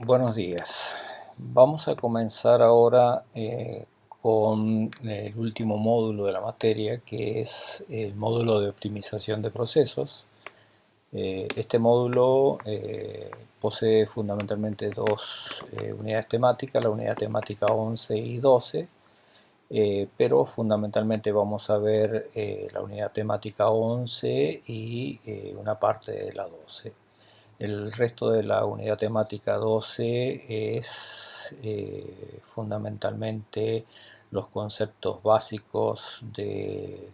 Buenos días. Vamos a comenzar ahora con el último módulo de la materia, que es el módulo de optimización de procesos. Este módulo posee fundamentalmente dos unidades temáticas, la unidad temática 11 y 12, pero fundamentalmente vamos a ver la unidad temática 11 y una parte de la 12. El resto de la unidad temática 12 es fundamentalmente los conceptos básicos de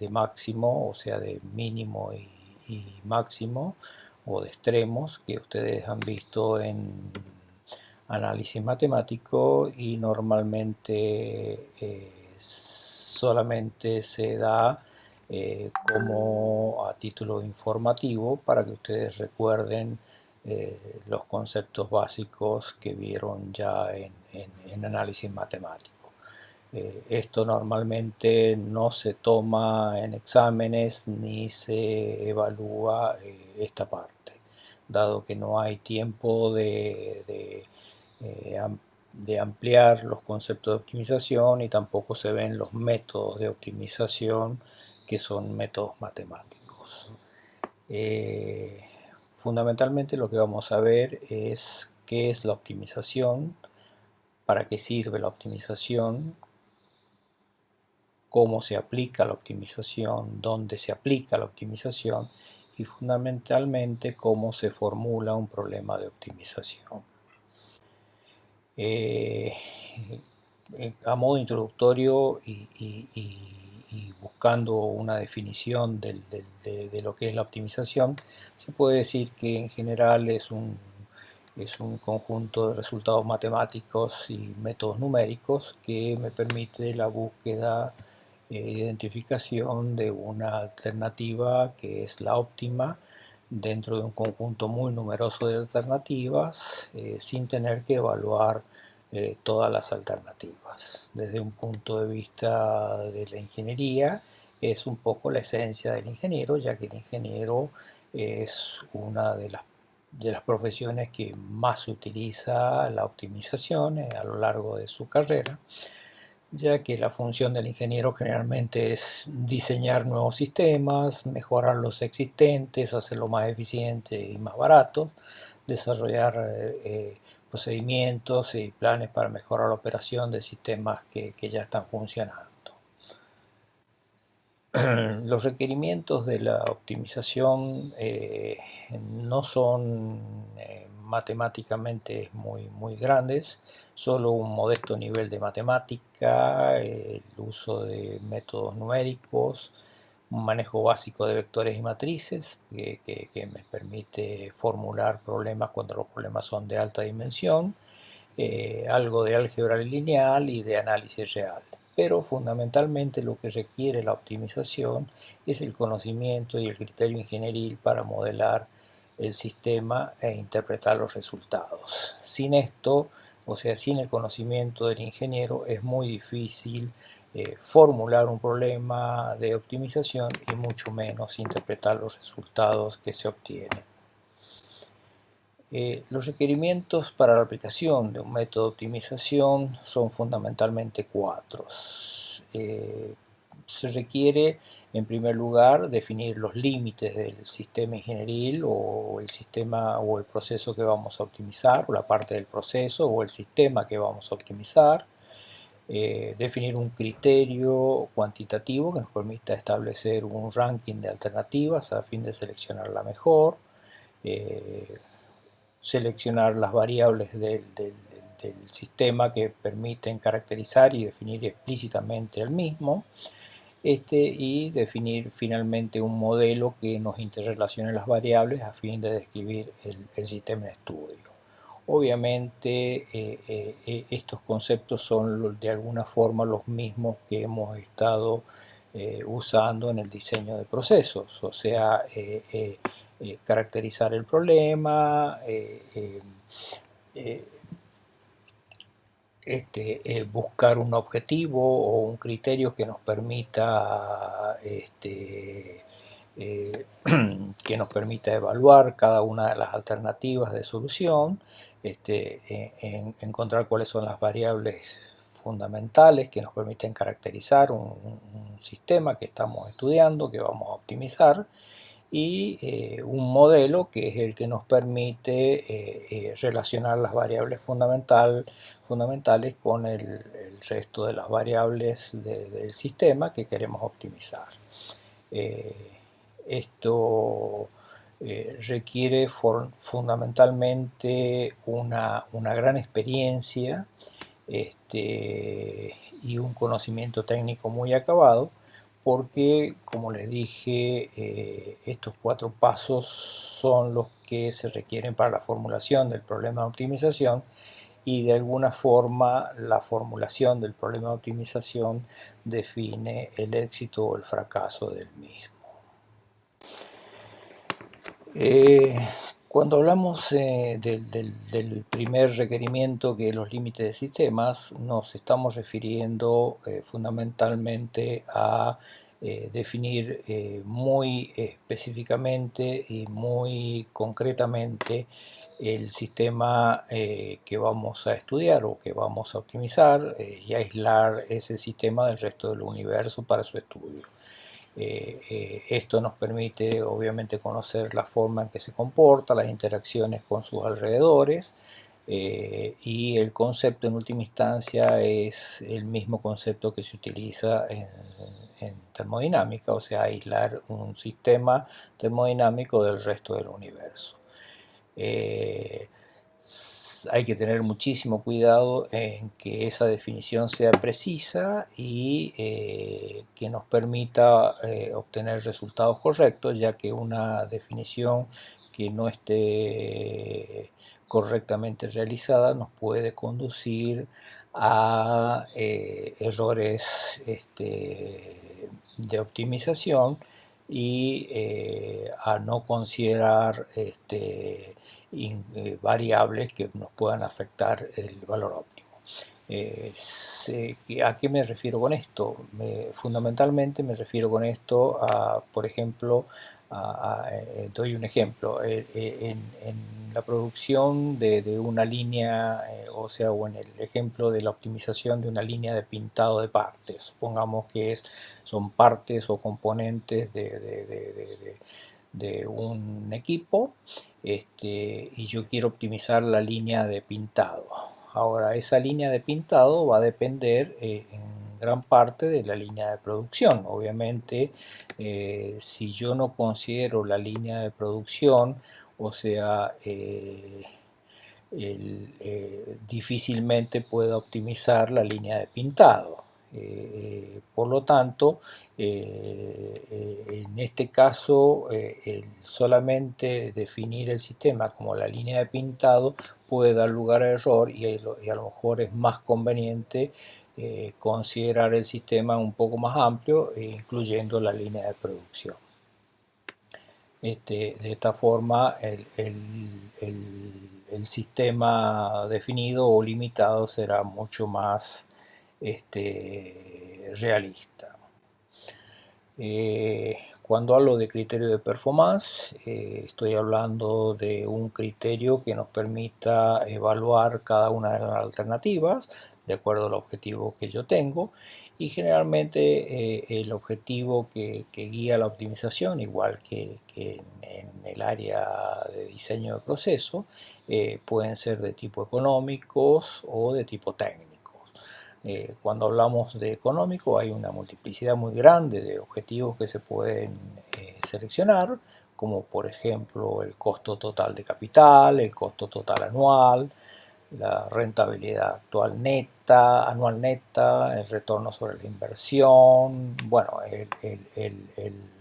máximo, o sea, de mínimo y máximo, o de extremos, que ustedes han visto en análisis matemático y normalmente solamente se da como a título informativo para que ustedes recuerden los conceptos básicos que vieron ya en análisis matemático. Esto normalmente no se toma en exámenes ni se evalúa esta parte, dado que no hay tiempo eh, de ampliar los conceptos de optimización y tampoco se ven los métodos de optimización, que son métodos matemáticos. Fundamentalmente lo que vamos a ver es qué es la optimización, para qué sirve la optimización, cómo se aplica la optimización, dónde se aplica la optimización y fundamentalmente cómo se formula un problema de optimización. A modo introductorio y buscando una definición de lo que es la optimización, se puede decir que en general es un conjunto de resultados matemáticos y métodos numéricos que me permite la búsqueda e identificación de una alternativa que es la óptima dentro de un conjunto muy numeroso de alternativas, sin tener que evaluar todas las alternativas. Desde un punto de vista de la ingeniería, es un poco la esencia del ingeniero, ya que el ingeniero es una de las profesiones que más utiliza la optimización a lo largo de su carrera, ya que la función del ingeniero generalmente es diseñar nuevos sistemas, mejorar los existentes, hacerlos más eficientes y más baratos, desarrollar procedimientos y planes para mejorar la operación de sistemas que ya están funcionando. Los requerimientos de la optimización no son matemáticamente muy grandes, solo un modesto nivel de matemática, el uso de métodos numéricos, un manejo básico de vectores y matrices que me permite formular problemas cuando los problemas son de alta dimensión, algo de álgebra lineal y de análisis real. Pero fundamentalmente lo que requiere la optimización es el conocimiento y el criterio ingenieril para modelar el sistema e interpretar los resultados. Sin esto, o sea, sin el conocimiento del ingeniero, es muy difícil formular un problema de optimización y mucho menos interpretar los resultados que se obtienen. Los requerimientos para la aplicación de un método de optimización son fundamentalmente cuatro. Se requiere, en primer lugar, definir los límites del sistema ingenieril o el sistema o el proceso que vamos a optimizar, o la parte del proceso o el sistema que vamos a optimizar. Definir un criterio cuantitativo que nos permita establecer un ranking de alternativas a fin de seleccionar la mejor. Seleccionar las variables del sistema que permiten caracterizar y definir explícitamente el mismo, y definir finalmente un modelo que nos interrelacione las variables a fin de describir el sistema en estudio. Obviamente estos conceptos son de alguna forma los mismos que hemos estado usando en el diseño de procesos, o sea, caracterizar el problema, buscar un objetivo o un criterio que nos permita que nos permita evaluar cada una de las alternativas de solución, encontrar cuáles son las variables fundamentales que nos permiten caracterizar un sistema que estamos estudiando, que vamos a optimizar, y un modelo que es el que nos permite relacionar las variables fundamentales con el resto de las variables del sistema que queremos optimizar. Esto requiere fundamentalmente una gran experiencia y un conocimiento técnico muy acabado, porque, como les dije, estos 4 pasos son los que se requieren para la formulación del problema de optimización, y de alguna forma la formulación del problema de optimización define el éxito o el fracaso del mismo. Cuando hablamos del primer requerimiento, que es los límites de sistemas, nos estamos refiriendo fundamentalmente a definir muy específicamente y muy concretamente el sistema que vamos a estudiar o que vamos a optimizar, y aislar ese sistema del resto del universo para su estudio. Esto nos permite obviamente conocer la forma en que se comporta, las interacciones con sus alrededores, y el concepto en última instancia es el mismo concepto que se utiliza en termodinámica, o sea, aislar un sistema termodinámico del resto del universo. Hay que tener muchísimo cuidado en que esa definición sea precisa y que nos permita obtener resultados correctos, ya que una definición que no esté correctamente realizada nos puede conducir a errores de optimización, y a no considerar variables que nos puedan afectar el valor óptimo. ¿A qué me refiero con esto? Fundamentalmente me refiero con esto a, por ejemplo, doy un ejemplo, en la producción de una línea, o sea, o en el ejemplo de la optimización de una línea de pintado de partes. Supongamos que son partes o componentes de un equipo, y yo quiero optimizar la línea de pintado. Ahora, esa línea de pintado va a depender en gran parte de la línea de producción. Obviamente, si yo no considero la línea de producción, o sea, difícilmente puedo optimizar la línea de pintado. Por lo tanto, en este caso, solamente definir el sistema como la línea de pintado puede dar lugar a error, y a lo mejor es más conveniente considerar el sistema un poco más amplio, incluyendo la línea de producción. De esta forma, el sistema definido o limitado será mucho más realista. Cuando hablo de criterio de performance, estoy hablando de un criterio que nos permita evaluar cada una de las alternativas de acuerdo al objetivo que yo tengo, y generalmente el objetivo que guía la optimización, igual que en el área de diseño de proceso, pueden ser de tipo económicos o de tipo técnico. Cuando hablamos de económico, hay una multiplicidad muy grande de objetivos que se pueden seleccionar, como por ejemplo el costo total de capital, el costo total anual, la rentabilidad anual neta, el retorno sobre la inversión, bueno, el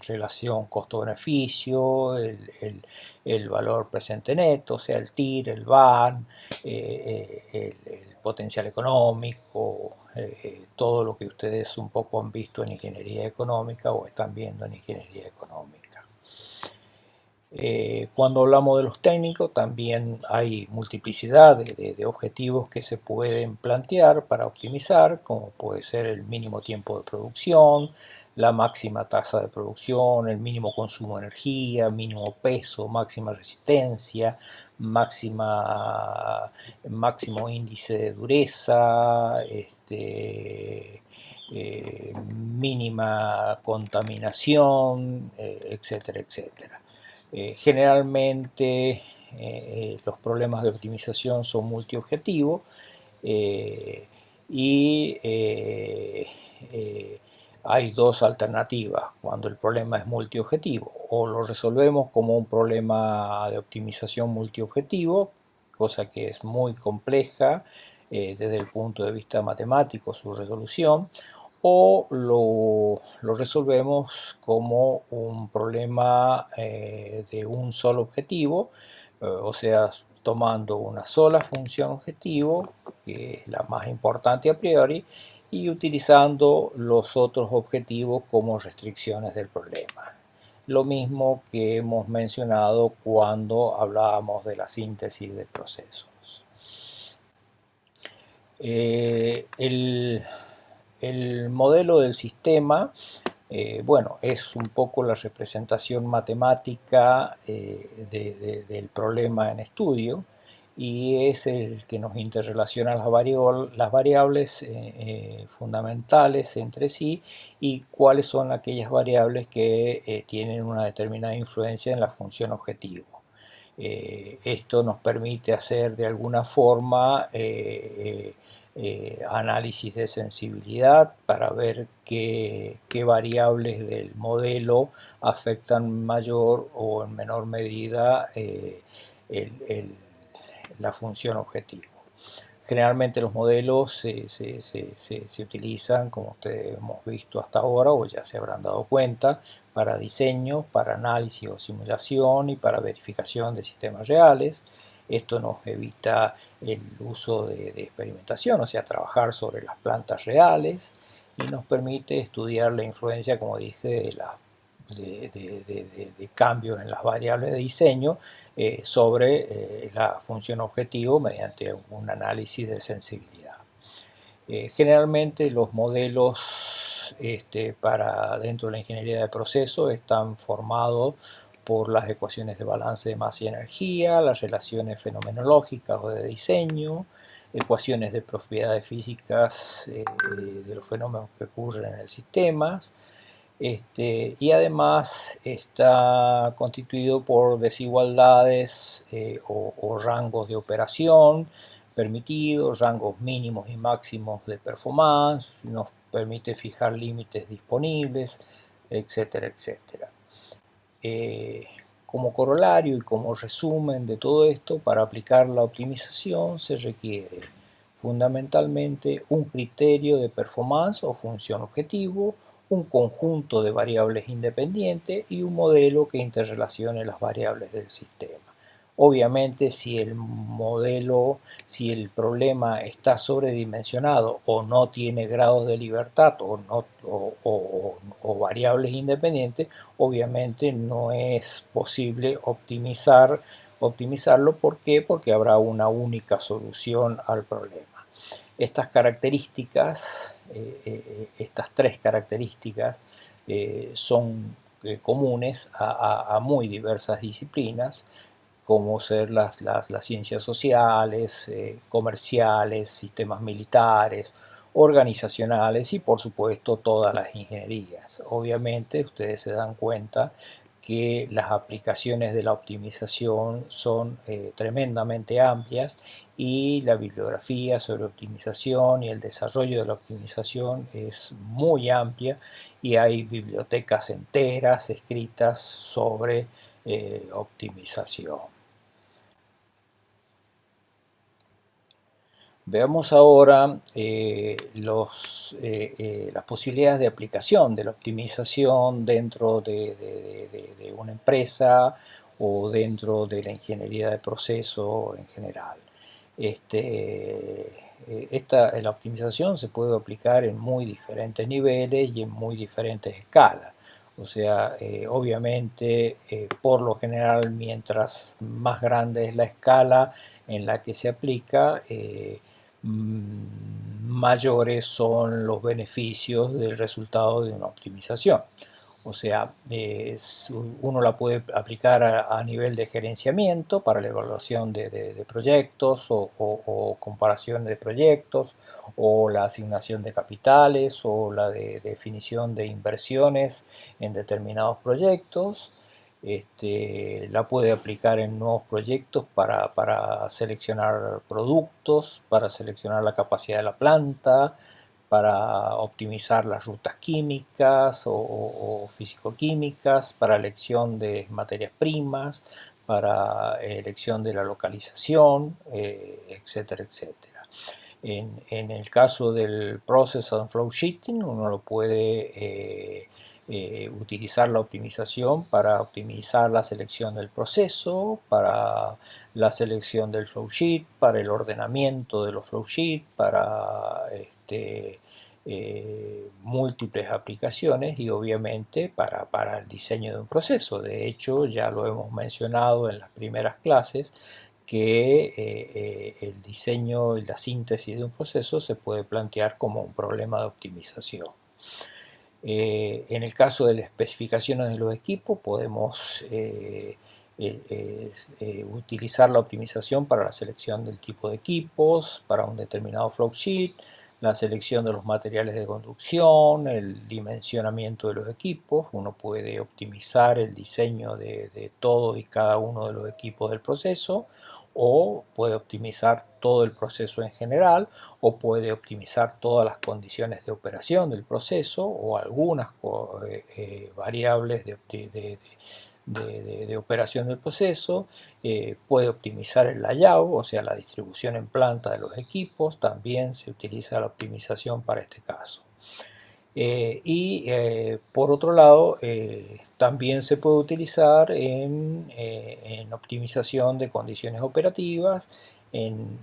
relación costo-beneficio, el valor presente neto, o sea, el TIR, el VAN, el potencial económico, todo lo que ustedes un poco han visto en ingeniería económica o están viendo en ingeniería económica. Cuando hablamos de los técnicos, también hay multiplicidad de objetivos que se pueden plantear para optimizar, como puede ser el mínimo tiempo de producción, la máxima tasa de producción, el mínimo consumo de energía, mínimo peso, máxima resistencia, máximo índice de dureza, mínima contaminación, etcétera, etcétera. Generalmente los problemas de optimización son multiobjetivos eh, y hay dos alternativas cuando el problema es multiobjetivo. O lo resolvemos como un problema de optimización multiobjetivo, cosa que es muy compleja desde el punto de vista matemático su resolución, o lo resolvemos como un problema de un solo objetivo, o sea, tomando una sola función objetivo, que es la más importante a priori, y utilizando los otros objetivos como restricciones del problema. Lo mismo que hemos mencionado cuando hablábamos de la síntesis de procesos. El modelo del sistema, bueno, es un poco la representación matemática del problema en estudio y es el que nos interrelaciona las variables fundamentales entre sí y cuáles son aquellas variables que tienen una determinada influencia en la función objetivo. Esto nos permite hacer de alguna forma análisis de sensibilidad para ver qué variables del modelo afectan mayor o en menor medida el- el- la función objetivo. Generalmente los modelos se utilizan, como ustedes hemos visto hasta ahora, o ya se habrán dado cuenta, para diseño, para análisis o simulación y para verificación de sistemas reales. Esto nos evita el uso de experimentación, o sea, trabajar sobre las plantas reales y nos permite estudiar la influencia, como dije, de cambios en las variables de diseño sobre la función objetivo mediante un análisis de sensibilidad. Generalmente los modelos para dentro de la ingeniería de procesos están formados por las ecuaciones de balance de masa y energía, las relaciones fenomenológicas o de diseño, ecuaciones de propiedades físicas de los fenómenos que ocurren en el sistema, y además está constituido por desigualdades o rangos de operación permitidos, rangos mínimos y máximos de performance, nos permite fijar límites disponibles, etcétera, etcétera. Eh, Como corolario y como resumen de todo esto, para aplicar la optimización se requiere fundamentalmente un criterio de performance o función objetivo, un conjunto de variables independientes y un modelo que interrelacione las variables del sistema. Obviamente, si el problema está sobredimensionado o no tiene grados de libertad o variables independientes, obviamente no es posible optimizarlo. ¿Por qué? Porque habrá una única solución al problema. Estas tres características son comunes a muy diversas disciplinas, como ser las ciencias sociales, comerciales, sistemas militares, organizacionales y por supuesto todas las ingenierías. Obviamente ustedes se dan cuenta que las aplicaciones de la optimización son tremendamente amplias y la bibliografía sobre optimización y el desarrollo de la optimización es muy amplia y hay bibliotecas enteras escritas sobre optimización. Veamos ahora las posibilidades de aplicación de la optimización dentro de una empresa o dentro de la ingeniería de proceso en general. La optimización se puede aplicar en muy diferentes niveles y en muy diferentes escalas. O sea, obviamente, por lo general, mientras más grande es la escala en la que se aplica, mayores son los beneficios del resultado de una optimización. O sea, uno la puede aplicar a nivel de gerenciamiento para la evaluación de proyectos o comparación de proyectos, o la asignación de capitales, o la definición de inversiones en determinados proyectos. La puede aplicar en nuevos proyectos para seleccionar productos, para seleccionar la capacidad de la planta, para optimizar las rutas químicas o físico-químicas, para elección de materias primas, para elección de la localización, etcétera, etcétera. En el caso del Process and Flow Sheeting, uno lo puede utilizar la optimización para optimizar la selección del proceso, para la selección del flow sheet, para el ordenamiento de los flow sheet, para múltiples aplicaciones y obviamente para el diseño de un proceso. De hecho, ya lo hemos mencionado en las primeras clases, que el diseño y la síntesis de un proceso se puede plantear como un problema de optimización. En el caso de las especificaciones de los equipos, podemos utilizar la optimización para la selección del tipo de equipos, para un determinado flow sheet, la selección de los materiales de conducción, el dimensionamiento de los equipos. Uno puede optimizar el diseño de todos y cada uno de los equipos del proceso, o puede optimizar todo el proceso en general, o puede optimizar todas las condiciones de operación del proceso o algunas variables de operación del proceso. Puede optimizar el layout, o sea, la distribución en planta de los equipos. También se utiliza la optimización para este caso. Por otro lado, también se puede utilizar en optimización de condiciones operativas, en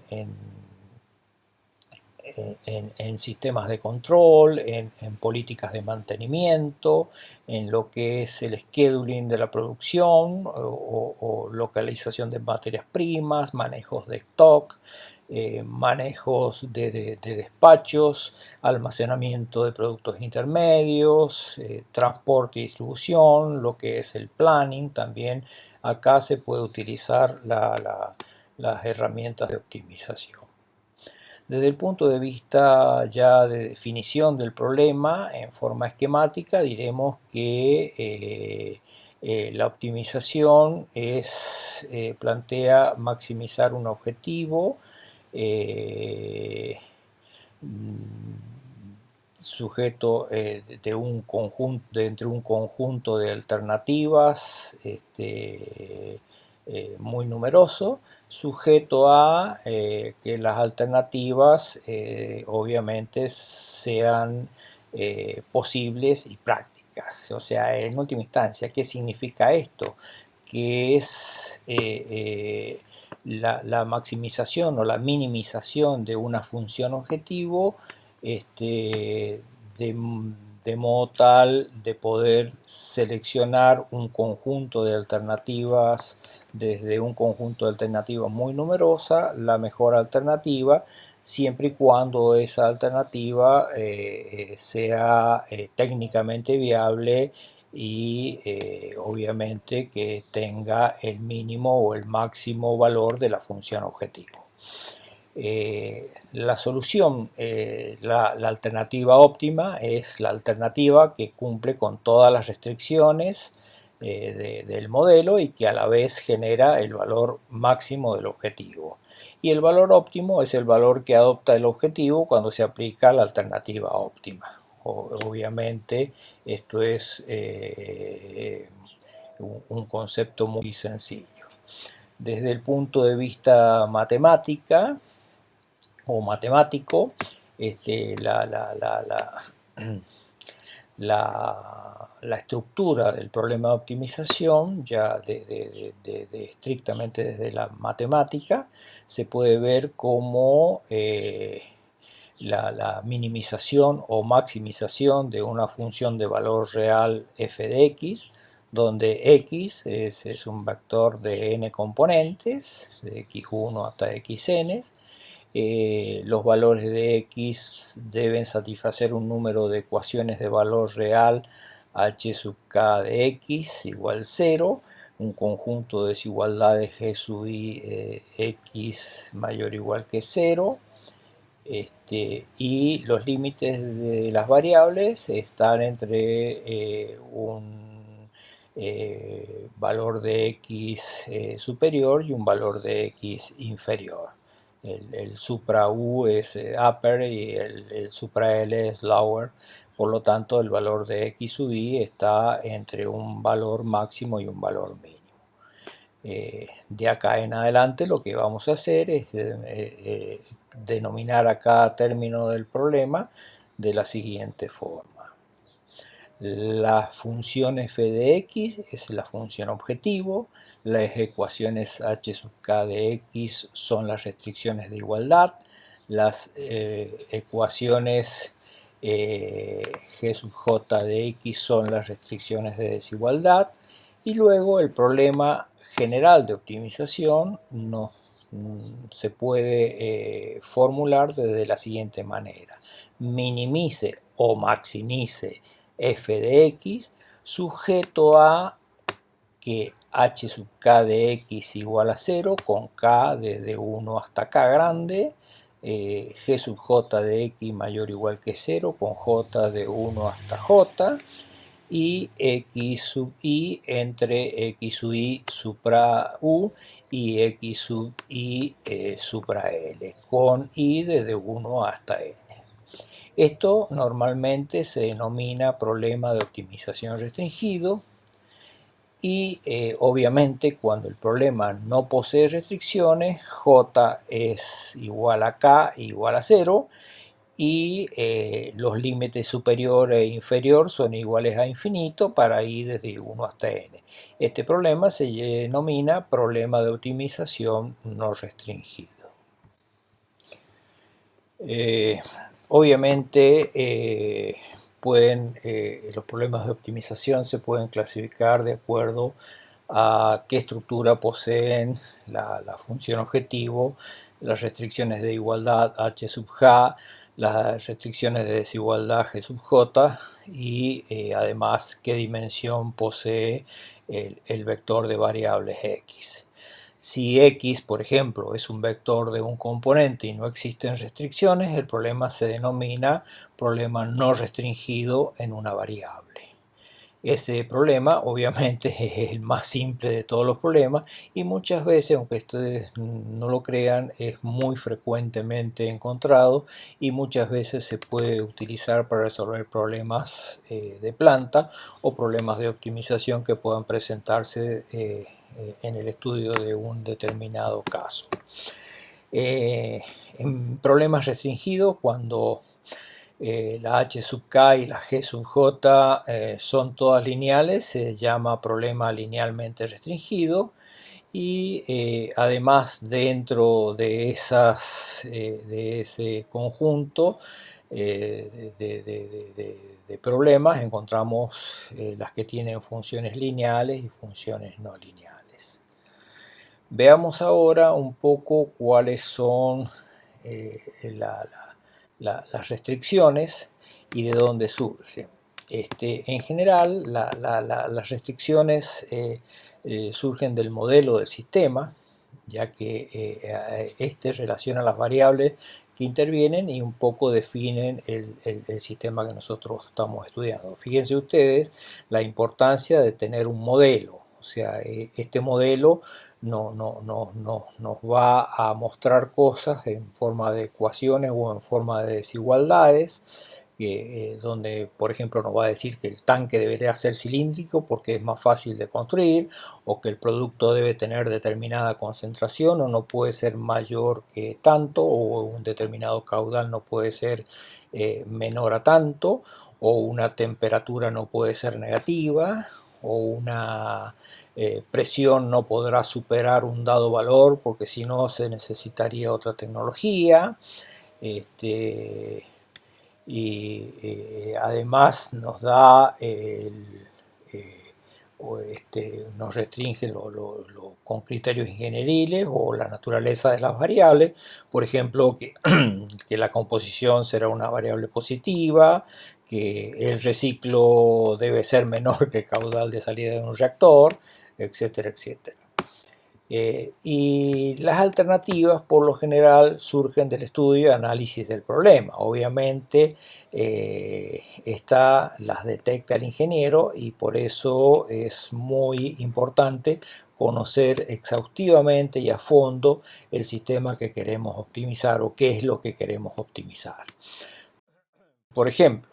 sistemas de control, en políticas de mantenimiento, en lo que es el scheduling de la producción o localización de materias primas, manejos de stock, manejos de despachos, almacenamiento de productos intermedios, transporte y distribución, lo que es el planning. También acá se puede utilizar las herramientas de optimización. Desde el punto de vista ya de definición del problema en forma esquemática, diremos que la optimización plantea maximizar un objetivo sujeto entre un conjunto de alternativas muy numeroso, sujeto a que las alternativas obviamente sean posibles y prácticas. O sea, en última instancia, ¿qué significa esto? Que es la maximización o la minimización de una función objetivo, de modo tal de poder seleccionar un conjunto de alternativas, desde un conjunto de alternativas muy numerosa, la mejor alternativa, siempre y cuando esa alternativa sea técnicamente viable y obviamente que tenga el mínimo o el máximo valor de la función objetivo. La solución, la alternativa óptima es la alternativa que cumple con todas las restricciones del modelo y que a la vez genera el valor máximo del objetivo. Y el valor óptimo es el valor que adopta el objetivo cuando se aplica la alternativa óptima. Obviamente esto es un concepto muy sencillo. Desde el punto de vista matemática o matemático, la estructura del problema de optimización, ya estrictamente desde la matemática, se puede ver como la minimización o maximización de una función de valor real f de x, donde x es un vector de n componentes, de x1 hasta xn. Los valores de x deben satisfacer un número de ecuaciones de valor real h sub k de x igual 0, un conjunto de desigualdades g sub i x mayor o igual que 0. Y los límites de las variables están entre un valor de x superior y un valor de x inferior. El supra u es upper y el supra L es lower. Por lo tanto, el valor de x sub i está entre un valor máximo y un valor mínimo. De acá en adelante lo que vamos a hacer es denominar a cada término del problema de la siguiente forma. La función f de x es la función objetivo, las ecuaciones h sub k de x son las restricciones de igualdad, las ecuaciones g sub j de x son las restricciones de desigualdad, y luego el problema general de optimización se puede formular de la siguiente manera: minimice o maximice f de x sujeto a que h sub k de x igual a 0 con k desde 1 hasta k grande, g sub j de x mayor o igual que 0 con j de 1 hasta j, y x sub i entre x sub i supra u y x sub i supra L, con i desde 1 hasta n. Esto normalmente se denomina problema de optimización restringido, y obviamente cuando el problema no posee restricciones, j es igual a k igual a 0, y los límites superior e inferior son iguales a infinito para i desde 1 hasta n. Este problema se denomina problema de optimización no restringido. Obviamente los problemas de optimización se pueden clasificar de acuerdo a qué estructura poseen la función objetivo, las restricciones de igualdad h sub j, las restricciones de desigualdad g sub j, y además qué dimensión posee el vector de variables x. Si x, por ejemplo, es un vector de un componente y no existen restricciones, el problema se denomina problema no restringido en una variable. Ese problema obviamente es el más simple de todos los problemas, y muchas veces, aunque ustedes no lo crean, es muy frecuentemente encontrado, y muchas veces se puede utilizar para resolver problemas de planta o problemas de optimización que puedan presentarse en el estudio de un determinado caso. En problemas restringidos, cuando la h sub k y la g sub j son todas lineales, se llama problema linealmente restringido, y además dentro de ese conjunto de problemas encontramos las que tienen funciones lineales y funciones no lineales. Veamos ahora un poco cuáles son las restricciones y de dónde surgen. En general, las restricciones surgen del modelo del sistema, ya que este relaciona las variables que intervienen y un poco definen el sistema que nosotros estamos estudiando. Fíjense ustedes la importancia de tener un modelo. O sea, este modelo nos va a mostrar cosas en forma de ecuaciones o en forma de desigualdades, donde por ejemplo nos va a decir que el tanque debería ser cilíndrico porque es más fácil de construir, o que el producto debe tener determinada concentración o no puede ser mayor que tanto, o un determinado caudal no puede ser menor a tanto, o una temperatura no puede ser negativa, o una presión no podrá superar un dado valor porque si no se necesitaría otra tecnología. y además nos da nos restringe con criterios ingenieriles o la naturaleza de las variables, por ejemplo, que la composición será una variable positiva, que el reciclo debe ser menor que el caudal de salida de un reactor, etcétera, etcétera. Y las alternativas por lo general surgen del estudio y análisis del problema. Obviamente estas las detecta el ingeniero y por eso es muy importante conocer exhaustivamente y a fondo el sistema que queremos optimizar o qué es lo que queremos optimizar. Por ejemplo,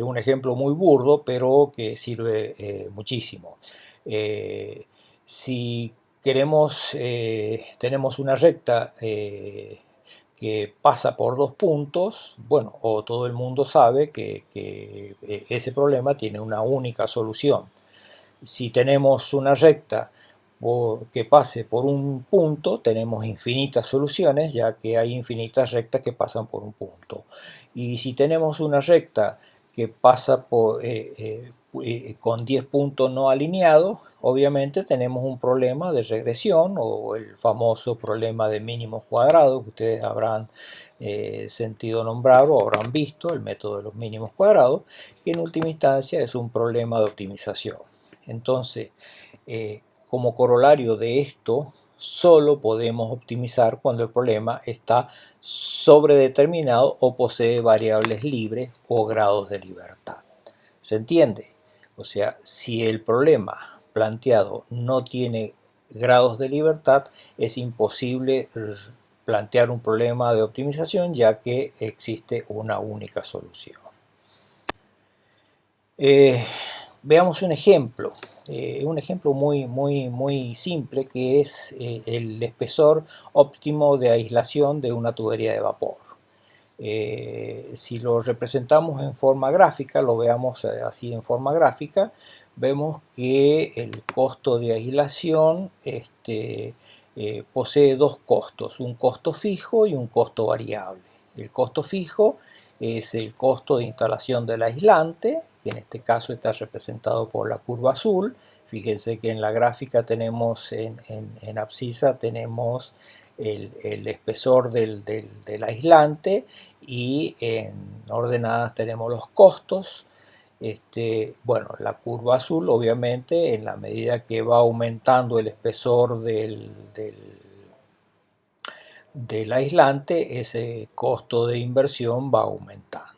un ejemplo muy burdo, pero que sirve muchísimo. Si tenemos una recta que pasa por dos puntos, bueno, o todo el mundo sabe que ese problema tiene una única solución. Si tenemos una recta que pase por un punto, tenemos infinitas soluciones, ya que hay infinitas rectas que pasan por un punto. Y si tenemos una recta que pasa con 10 puntos no alineados, obviamente tenemos un problema de regresión o el famoso problema de mínimos cuadrados que ustedes habrán sentido nombrar o habrán visto, el método de los mínimos cuadrados, que en última instancia es un problema de optimización. Entonces, como corolario de esto, solo podemos optimizar cuando el problema está sobredeterminado o posee variables libres o grados de libertad. ¿Se entiende? O sea, si el problema planteado no tiene grados de libertad, es imposible plantear un problema de optimización, ya que existe una única solución. Veamos un ejemplo muy simple, que es el espesor óptimo de aislación de una tubería de vapor. Si lo representamos en forma gráfica, lo veamos así en forma gráfica, vemos que el costo de aislación posee dos costos, un costo fijo y un costo variable. El costo fijo es el costo de instalación del aislante, que en este caso está representado por la curva azul. Fíjense que en la gráfica tenemos, en abscisa tenemos el espesor del aislante y en ordenadas tenemos los costos. Bueno, la curva azul obviamente en la medida que va aumentando el espesor del aislante, ese costo de inversión va aumentando.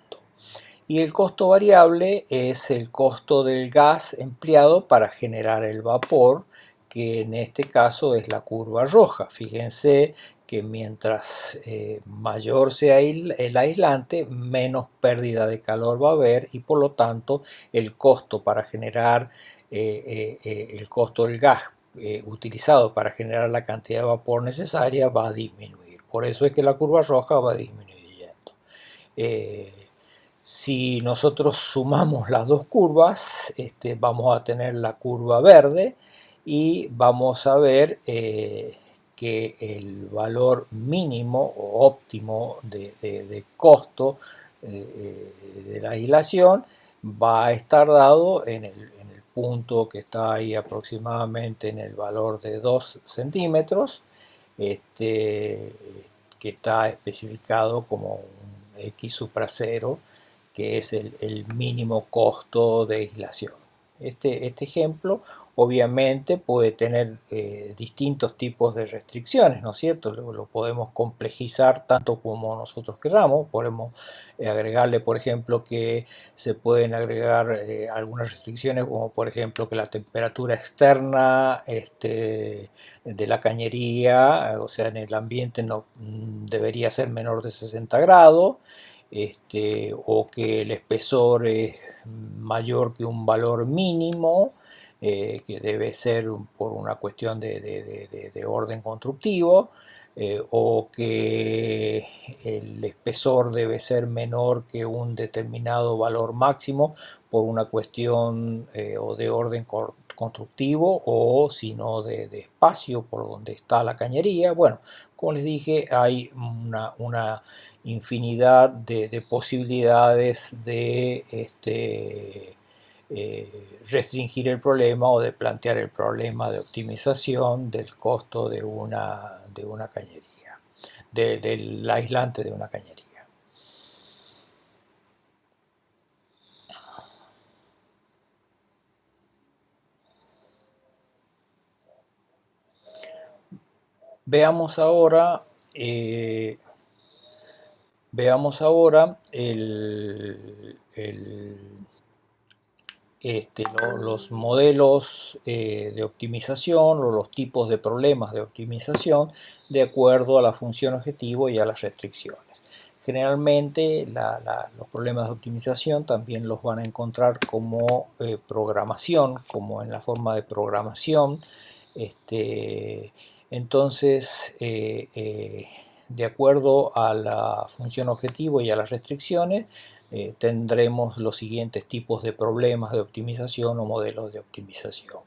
Y el costo variable es el costo del gas empleado para generar el vapor, que en este caso es la curva roja. Fíjense que mientras mayor sea el aislante, menos pérdida de calor va a haber y por lo tanto el costo para generar el costo del gas utilizado para generar la cantidad de vapor necesaria va a disminuir. Por eso es que la curva roja va disminuyendo. Si nosotros sumamos las dos curvas, vamos a tener la curva verde y vamos a ver que el valor mínimo o óptimo de costo de la aislación va a estar dado en el punto que está ahí aproximadamente en el valor de 2 centímetros, que está especificado como un X supra 0, que es el mínimo costo de aislación. Este ejemplo obviamente puede tener distintos tipos de restricciones, ¿no es cierto? Lo podemos complejizar tanto como nosotros queramos. Podemos agregarle, por ejemplo, que se pueden agregar algunas restricciones, como por ejemplo que la temperatura externa de la cañería, o sea, en el ambiente no debería ser menor de 60 grados. O que el espesor es mayor que un valor mínimo, que debe ser por una cuestión de orden constructivo, o que el espesor debe ser menor que un determinado valor máximo por una cuestión o de orden constructivo o si no de espacio por donde está la cañería. Bueno, como les dije, hay una infinidad de posibilidades de restringir el problema o de plantear el problema de optimización del costo de una cañería, del aislante de una cañería. Veamos ahora, eh, veamos ahora los modelos de optimización o los tipos de problemas de optimización de acuerdo a la función objetivo y a las restricciones. Generalmente los problemas de optimización también los van a encontrar como programación, como en la forma de programación. Entonces, de acuerdo a la función objetivo y a las restricciones, tendremos los siguientes tipos de problemas de optimización o modelos de optimización.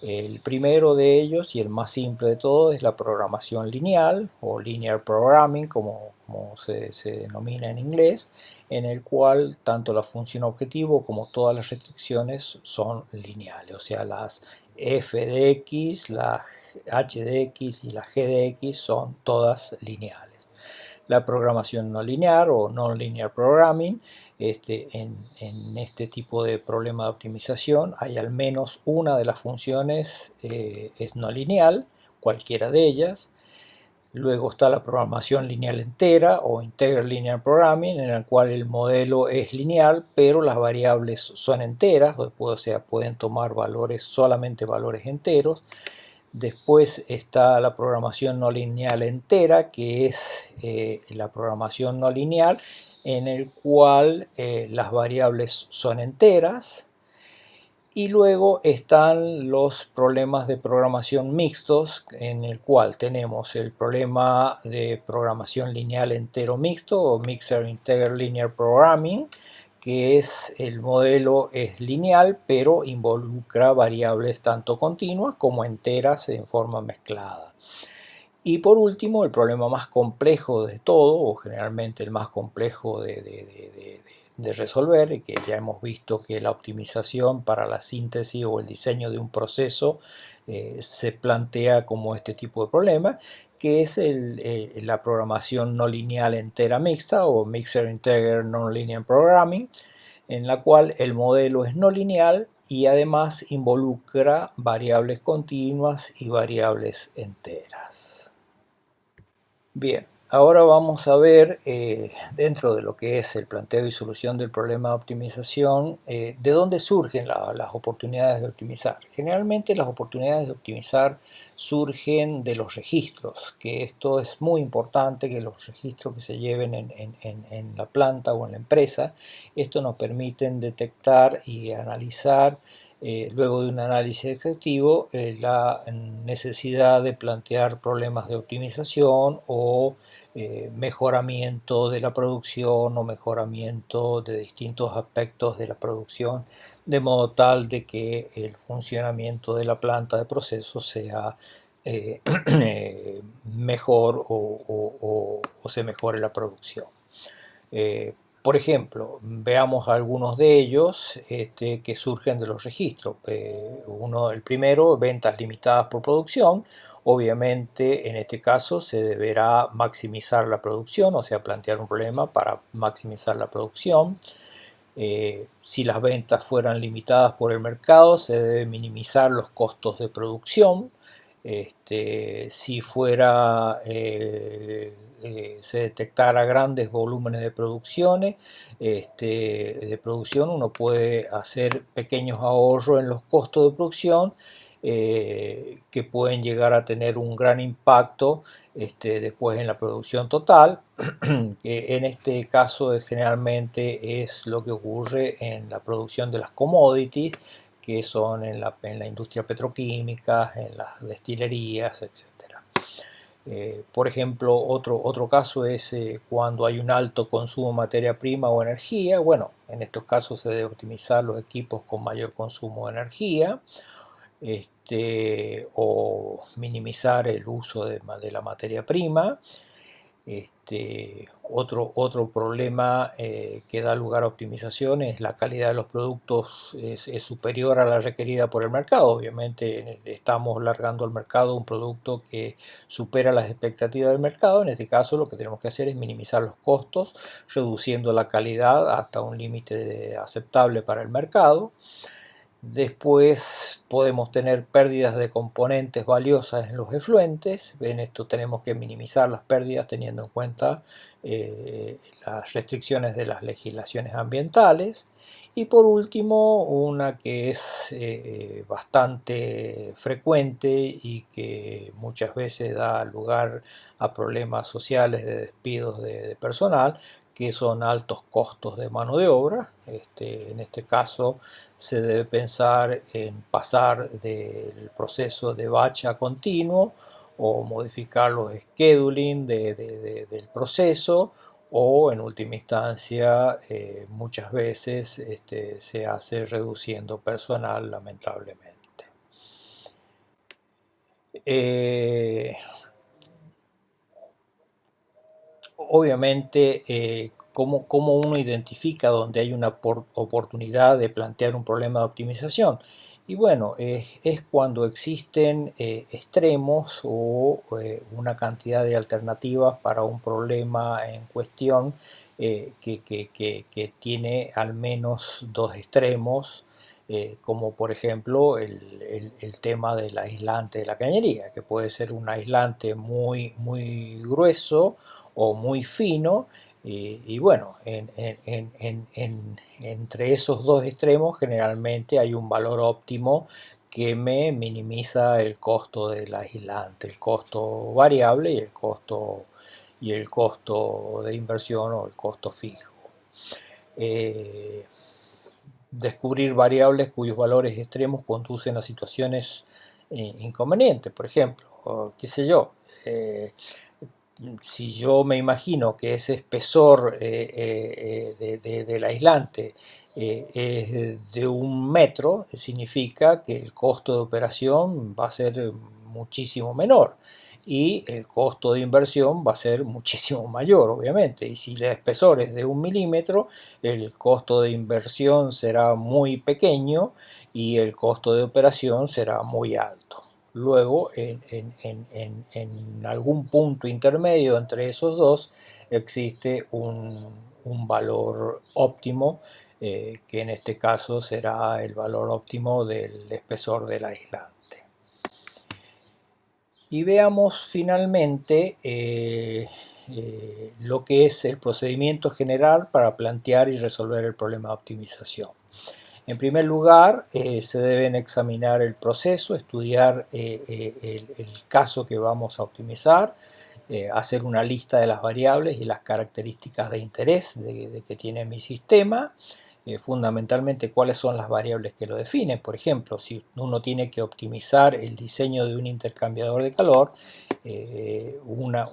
El primero de ellos y el más simple de todos es la programación lineal o linear programming, como se denomina en inglés, en el cual tanto la función objetivo como todas las restricciones son lineales, o sea, las f de x, la h de x y la g de x son todas lineales. La programación no lineal o non-linear programming, en este tipo de problema de optimización hay al menos una de las funciones es no lineal, cualquiera de ellas. Luego está la programación lineal entera o integral linear programming, en el cual el modelo es lineal, pero las variables son enteras, o sea, pueden tomar valores, solamente valores enteros. Después está la programación no lineal entera, que es la programación no lineal en el cual las variables son enteras. Y luego están los problemas de programación mixtos, en el cual tenemos el problema de programación lineal entero mixto o Mixed Integer Linear Programming, que es el modelo es lineal, pero involucra variables tanto continuas como enteras en forma mezclada. Y por último, el problema más complejo de todo, o generalmente el más complejo de resolver, y que ya hemos visto que la optimización para la síntesis o el diseño de un proceso se plantea como este tipo de problema, que es la programación no lineal entera mixta o Mixed Integer Non-Linear Programming, en la cual el modelo es no lineal y además involucra variables continuas y variables enteras. Bien, ahora vamos a ver dentro de lo que es el planteo y solución del problema de optimización, de dónde surgen las oportunidades de optimizar. Generalmente las oportunidades de optimizar surgen de los registros, que esto es muy importante, que los registros que se lleven en la planta o en la empresa, esto nos permiten detectar y analizar luego de un análisis exhaustivo, la necesidad de plantear problemas de optimización o mejoramiento de la producción o mejoramiento de distintos aspectos de la producción, de modo tal de que el funcionamiento de la planta de proceso sea mejor o se mejore la producción. Por ejemplo, veamos algunos de ellos que surgen de los registros. El primero, ventas limitadas por producción. Obviamente, en este caso se deberá maximizar la producción, o sea, plantear un problema para maximizar la producción. Si las ventas fueran limitadas por el mercado, se debe minimizar los costos de producción. Si fuera se detectara grandes volúmenes de producción, uno puede hacer pequeños ahorros en los costos de producción que pueden llegar a tener un gran impacto después en la producción total, que en este caso generalmente es lo que ocurre en la producción de las commodities, que son en la industria petroquímica, en las destilerías, etc. Por ejemplo, otro caso es cuando hay un alto consumo de materia prima o energía. Bueno, en estos casos se debe optimizar los equipos con mayor consumo de energía, o minimizar el uso de la materia prima. Otro problema que da lugar a optimización es la calidad de los productos es superior a la requerida por el mercado. Obviamente estamos largando al mercado un producto que supera las expectativas del mercado. En este caso lo que tenemos que hacer es minimizar los costos, reduciendo la calidad hasta un límite aceptable para el mercado. Después podemos tener pérdidas de componentes valiosas en los efluentes. En esto tenemos que minimizar las pérdidas teniendo en cuenta las restricciones de las legislaciones ambientales. Y por último, una que es bastante frecuente y que muchas veces da lugar a problemas sociales de despidos de personal, que son altos costos de mano de obra. En este caso se debe pensar en pasar del proceso de batch a continuo, o modificar los scheduling del proceso, o en última instancia muchas veces se hace reduciendo personal, lamentablemente. Eh, Obviamente, cómo uno identifica donde hay una oportunidad de plantear un problema de optimización. Y bueno, es cuando existen extremos o una cantidad de alternativas para un problema en cuestión, que tiene al menos dos extremos, como por ejemplo el tema del aislante de la cañería, que puede ser un aislante muy grueso o muy fino. Y bueno, entre esos dos extremos generalmente hay un valor óptimo que me minimiza el costo del aislante, el costo variable y el costo de inversión o el costo fijo. Eh, Descubrir variables cuyos valores extremos conducen a situaciones inconvenientes. Por ejemplo, qué sé yo, si yo me imagino que ese espesor del aislante es de 1 metro, significa que el costo de operación va a ser muchísimo menor y el costo de inversión va a ser muchísimo mayor, obviamente. Y si el espesor es de 1 milímetro, el costo de inversión será muy pequeño y el costo de operación será muy alto. Luego, en algún punto intermedio entre esos dos, existe un valor óptimo, que en este caso será el valor óptimo del espesor del aislante. Y veamos finalmente lo que es el procedimiento general para plantear y resolver el problema de optimización. En primer lugar, se deben examinar el proceso, estudiar el caso que vamos a optimizar, hacer una lista de las variables y las características de interés de que tiene mi sistema. Fundamentalmente cuáles son las variables que lo definen. Por ejemplo, si uno tiene que optimizar el diseño de un intercambiador de calor,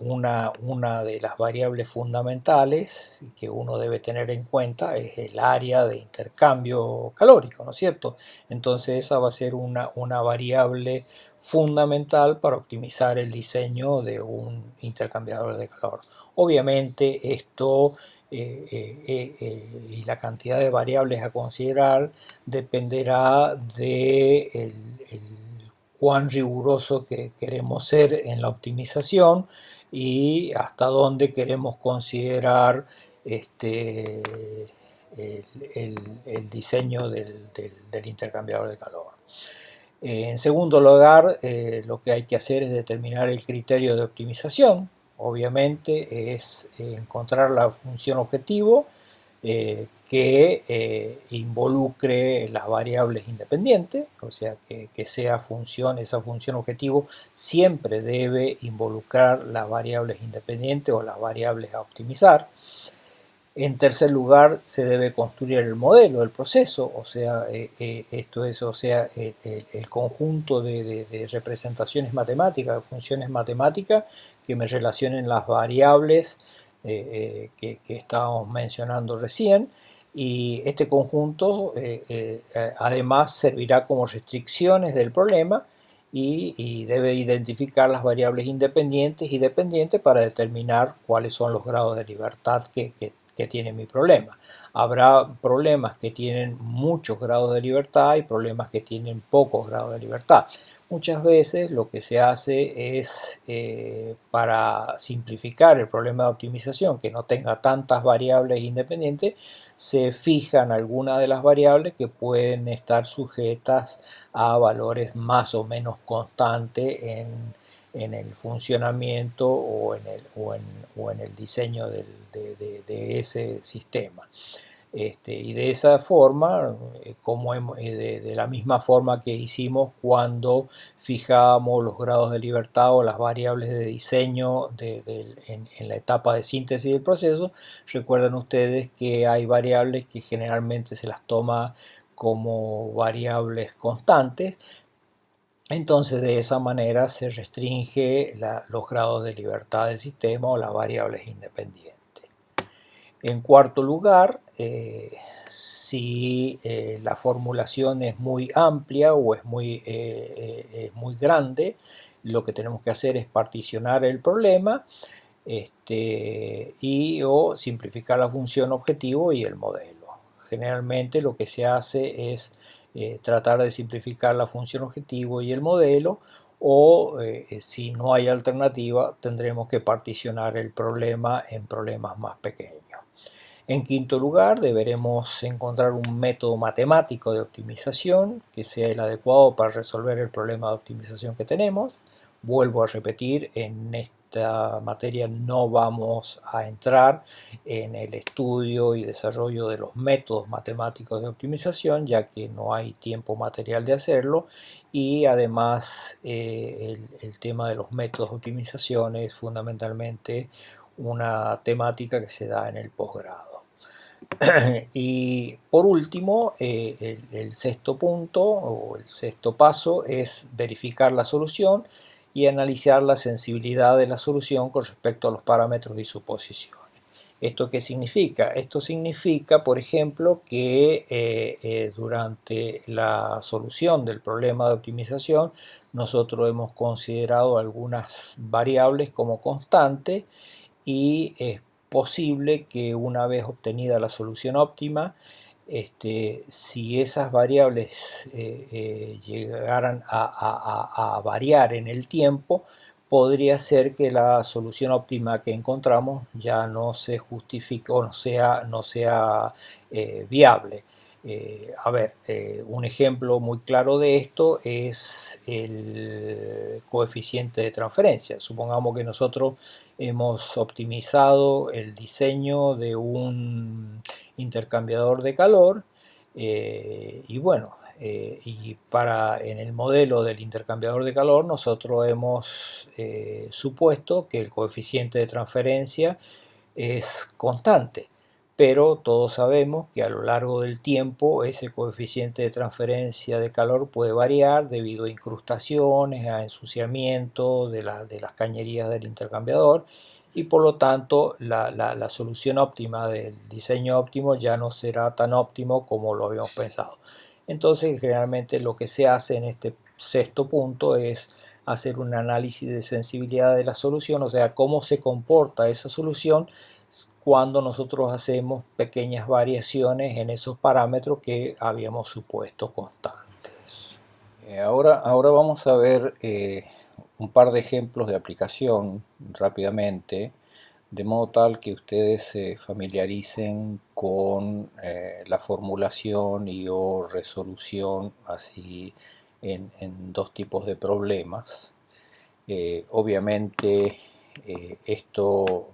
una de las variables fundamentales que uno debe tener en cuenta es el área de intercambio calórico, ¿no es cierto? Entonces esa va a ser una variable fundamental para optimizar el diseño de un intercambiador de calor. Obviamente esto y la cantidad de variables a considerar dependerá de cuán riguroso que queremos ser en la optimización y hasta dónde queremos considerar el diseño del intercambiador de calor. En segundo lugar, lo que hay que hacer es determinar el criterio de optimización. Obviamente es encontrar la función objetivo que involucre las variables independientes, o sea, que sea esa función objetivo siempre debe involucrar las variables independientes o las variables a optimizar. En tercer lugar, se debe construir el modelo, el proceso, o sea, esto es, o sea, el conjunto de representaciones matemáticas, de funciones matemáticas que me relacionen las variables que estábamos mencionando recién, y este conjunto además servirá como restricciones del problema y debe identificar las variables independientes y dependientes para determinar cuáles son los grados de libertad que tiene mi problema. Habrá problemas que tienen muchos grados de libertad y problemas que tienen pocos grados de libertad. Muchas veces lo que se hace es, para simplificar el problema de optimización, que no tenga tantas variables independientes, se fijan algunas de las variables que pueden estar sujetas a valores más o menos constantes en el funcionamiento o en el diseño de ese sistema. Y de esa forma, de la misma forma que hicimos cuando fijamos los grados de libertad o las variables de diseño en la etapa de síntesis del proceso, recuerden ustedes que hay variables que generalmente se las toma como variables constantes. Entonces, de esa manera se restringe los grados de libertad del sistema o las variables independientes. En cuarto lugar, si la formulación es muy amplia o es muy grande, lo que tenemos que hacer es particionar el problema o simplificar la función objetivo y el modelo. Generalmente lo que se hace es tratar de simplificar la función objetivo y el modelo, o si no hay alternativa, tendremos que particionar el problema en problemas más pequeños. En quinto lugar, deberemos encontrar un método matemático de optimización que sea el adecuado para resolver el problema de optimización que tenemos. Vuelvo a repetir, en esta materia no vamos a entrar en el estudio y desarrollo de los métodos matemáticos de optimización, ya que no hay tiempo material de hacerlo, y además el tema de los métodos de optimización es fundamentalmente una temática que se da en el posgrado. Y por último, el sexto punto o el sexto paso es verificar la solución y analizar la sensibilidad de la solución con respecto a los parámetros y suposiciones. ¿Esto qué significa? Esto significa, por ejemplo, que durante la solución del problema de optimización nosotros hemos considerado algunas variables como constantes, y es posible que una vez obtenida la solución óptima, si esas variables llegaran a variar en el tiempo, podría ser que la solución óptima que encontramos ya no se justifique o no sea viable. Un ejemplo muy claro de esto es el coeficiente de transferencia. Supongamos que nosotros hemos optimizado el diseño de un intercambiador de calor, y bueno, en el modelo del intercambiador de calor nosotros hemos supuesto que el coeficiente de transferencia es constante, pero todos sabemos que a lo largo del tiempo ese coeficiente de transferencia de calor puede variar debido a incrustaciones, a ensuciamiento de las cañerías del intercambiador, y por lo tanto la solución óptima del diseño óptimo ya no será tan óptimo como lo habíamos pensado. Entonces, generalmente lo que se hace en este sexto punto es hacer un análisis de sensibilidad de la solución, o sea, cómo se comporta esa solución cuando nosotros hacemos pequeñas variaciones en esos parámetros que habíamos supuesto constantes. Ahora vamos a ver un par de ejemplos de aplicación rápidamente, de modo tal que ustedes se familiaricen con la formulación y o resolución así en dos tipos de problemas. Obviamente esto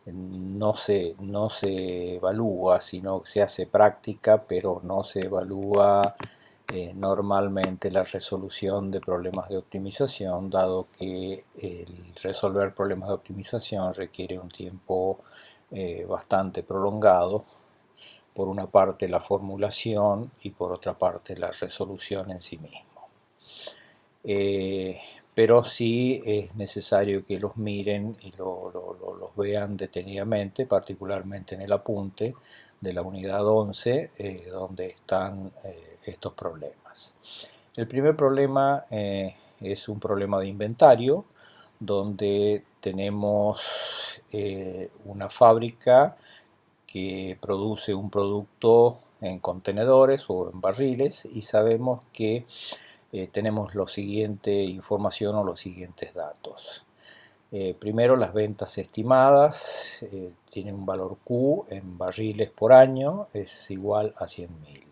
no se evalúa, sino que se hace práctica, pero no se evalúa normalmente la resolución de problemas de optimización, dado que el resolver problemas de optimización requiere un tiempo bastante prolongado. Por una parte la formulación y por otra parte la resolución en sí mismo. pero sí es necesario que los miren y los vean detenidamente, particularmente en el apunte de la unidad 11, donde están estos problemas. El primer problema es un problema de inventario, donde tenemos una fábrica que produce un producto en contenedores o en barriles y sabemos que tenemos la siguiente información o los siguientes datos. Primero, las ventas estimadas tienen un valor Q en barriles por año, es igual a 100.000.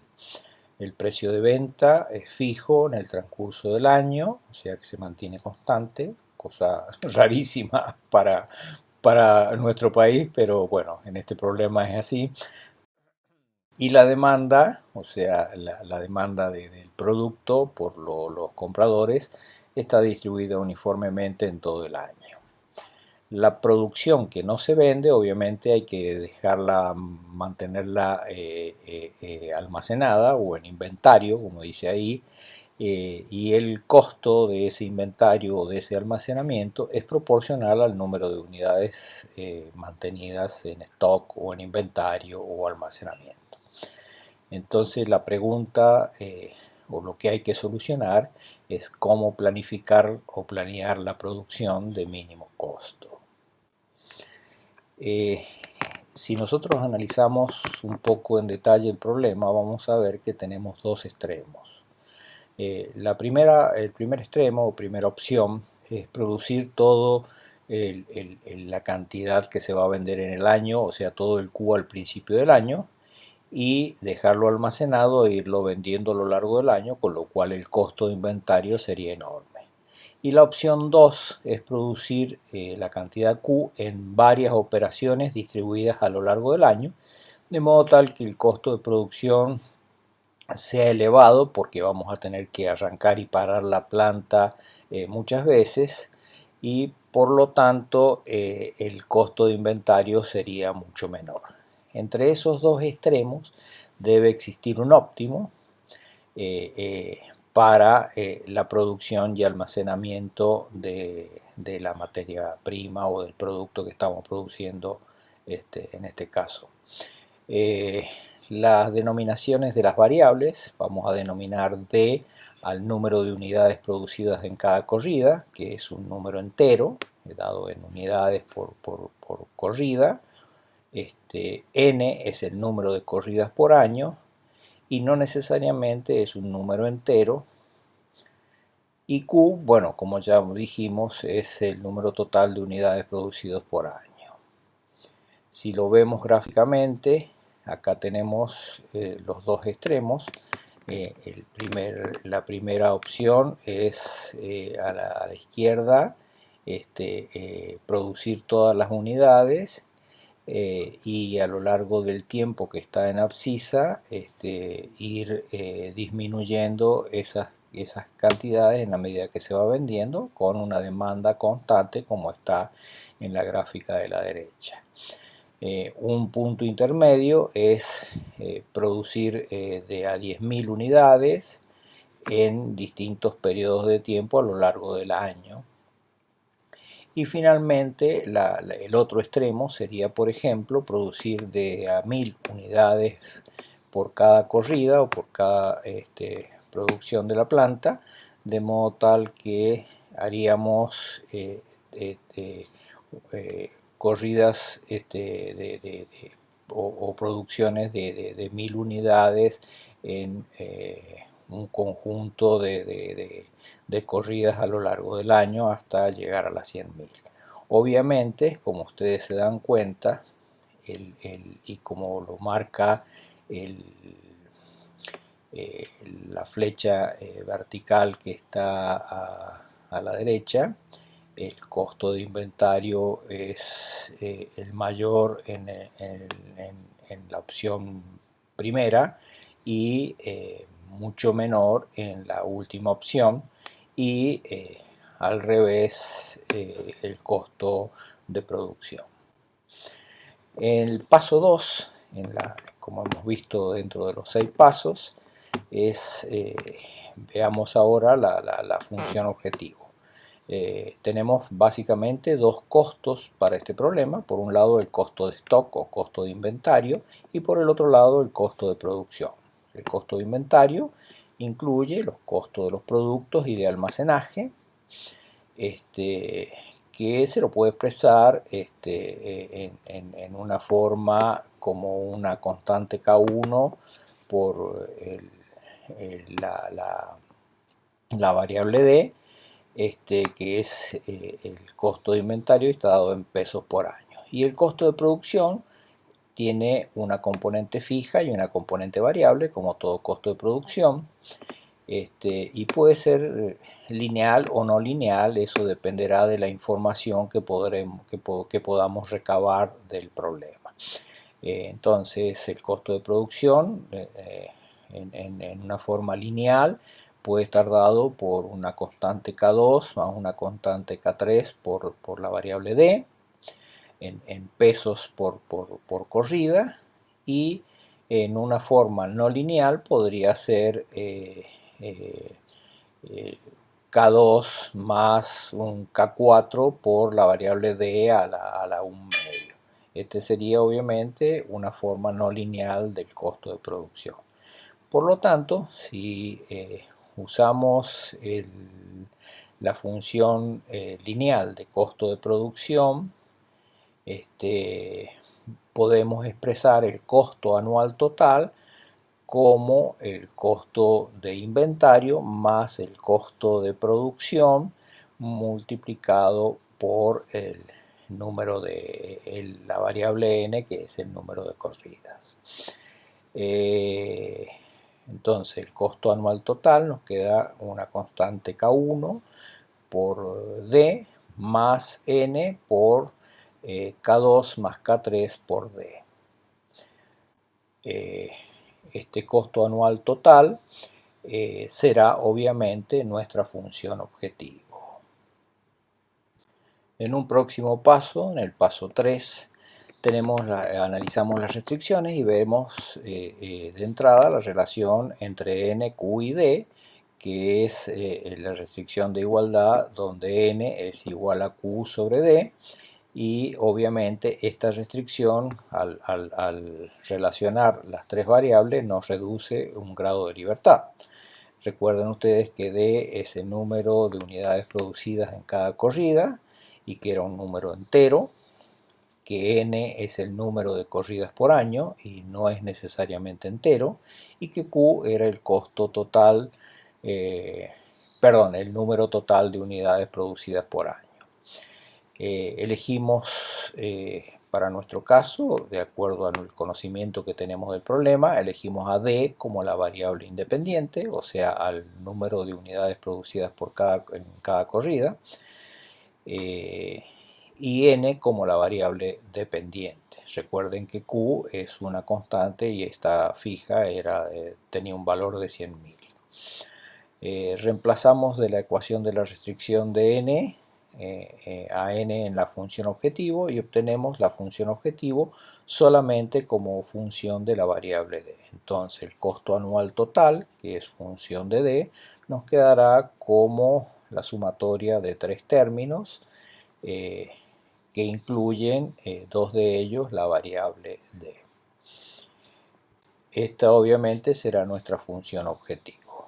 El precio de venta es fijo en el transcurso del año, o sea que se mantiene constante, cosa rarísima para nuestro país, pero bueno, en este problema es así. Y la demanda, o sea, la demanda del producto por los compradores, está distribuida uniformemente en todo el año. La producción que no se vende, obviamente hay que dejarla, mantenerla almacenada o en inventario, como dice ahí, y el costo de ese inventario o de ese almacenamiento es proporcional al número de unidades mantenidas en stock o en inventario o almacenamiento. Entonces la pregunta o lo que hay que solucionar es cómo planificar o planear la producción de mínimo costo. Si nosotros analizamos un poco en detalle el problema, vamos a ver que tenemos dos extremos. El primer extremo o primera opción es producir todo la cantidad que se va a vender en el año, o sea, todo el Q al principio del año, y dejarlo almacenado e irlo vendiendo a lo largo del año, con lo cual el costo de inventario sería enorme. Y la opción 2 es producir la cantidad Q en varias operaciones distribuidas a lo largo del año, de modo tal que el costo de producción sea elevado porque vamos a tener que arrancar y parar la planta muchas veces y por lo tanto el costo de inventario sería mucho menor. Entre esos dos extremos debe existir un óptimo para la producción y almacenamiento de la materia prima o del producto que estamos produciendo en este caso. Las denominaciones de las variables, vamos a denominar D al número de unidades producidas en cada corrida, que es un número entero, dado en unidades por corrida. N es el número de corridas por año y no necesariamente es un número entero. Y Q, bueno, como ya dijimos, es el número total de unidades producidas por año. Si lo vemos gráficamente, acá tenemos los dos extremos. La primera opción es a la izquierda producir todas las unidades y a lo largo del tiempo que está en abscisa ir disminuyendo esas cantidades en la medida que se va vendiendo con una demanda constante como está en la gráfica de la derecha. Un punto intermedio es producir de a 10.000 unidades en distintos periodos de tiempo a lo largo del año. Y finalmente el otro extremo sería, por ejemplo, producir de a 1.000 unidades por cada corrida o por cada producción de la planta, de modo tal que haríamos corridas o producciones de 1.000 unidades en un conjunto de corridas a lo largo del año hasta llegar a las 100.000. Obviamente, como ustedes se dan cuenta, y como lo marca la flecha vertical que está a la derecha, el costo de inventario es el mayor en la opción primera y mucho menor en la última opción, y al revés el costo de producción. El paso 2, como hemos visto dentro de los 6 pasos, es, veamos ahora la función objetivo. Tenemos básicamente dos costos para este problema. Por un lado el costo de stock o costo de inventario y por el otro lado el costo de producción. El costo de inventario incluye los costos de los productos y de almacenaje, que se lo puede expresar en una forma como una constante K1 por la variable D, que es el costo de inventario y está dado en pesos por año. Y el costo de producción tiene una componente fija y una componente variable, como todo costo de producción. Y puede ser lineal o no lineal, eso dependerá de la información que podamos recabar del problema. Entonces el costo de producción en una forma lineal puede estar dado por una constante K2 más una constante K3 por la variable D, en pesos por corrida, y en una forma no lineal podría ser K2 más un K4 por la variable D a la 1 medio. Este sería obviamente una forma no lineal del costo de producción. Por lo tanto, si usamos la función lineal de costo de producción, podemos expresar el costo anual total como el costo de inventario más el costo de producción multiplicado por el número de la variable n, que es el número de corridas. Entonces el costo anual total nos queda una constante K1 por D más N por K2 más K3 por D. Este costo anual total será obviamente nuestra función objetivo. En un próximo paso, en el paso 3, analizamos las restricciones y vemos de entrada la relación entre n, q y d, que es la restricción de igualdad donde n es igual a q sobre d, y obviamente esta restricción al relacionar las tres variables nos reduce un grado de libertad. Recuerden ustedes que d es el número de unidades producidas en cada corrida y que era un número entero, que n es el número de corridas por año y no es necesariamente entero, y que q era el costo total, el número total de unidades producidas por año. Elegimos para nuestro caso, de acuerdo al conocimiento que tenemos del problema, elegimos a D como la variable independiente, o sea, al número de unidades producidas en cada corrida, y N como la variable dependiente. Recuerden que Q es una constante y está fija, tenía un valor de 100.000. Reemplazamos de la ecuación de la restricción de N a n en la función objetivo y obtenemos la función objetivo solamente como función de la variable d. Entonces el costo anual total, que es función de d, nos quedará como la sumatoria de tres términos que incluyen dos de ellos la variable d. Esta obviamente será nuestra función objetivo.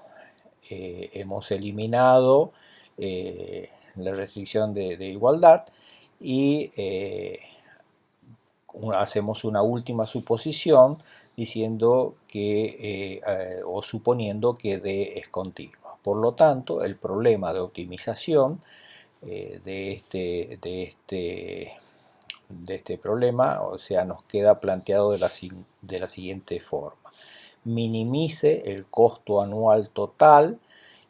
Hemos eliminado la restricción de igualdad y hacemos una última suposición diciendo que o suponiendo que D es continua. Por lo tanto, el problema de optimización de este problema, o sea, nos queda planteado de la siguiente forma: minimice el costo anual total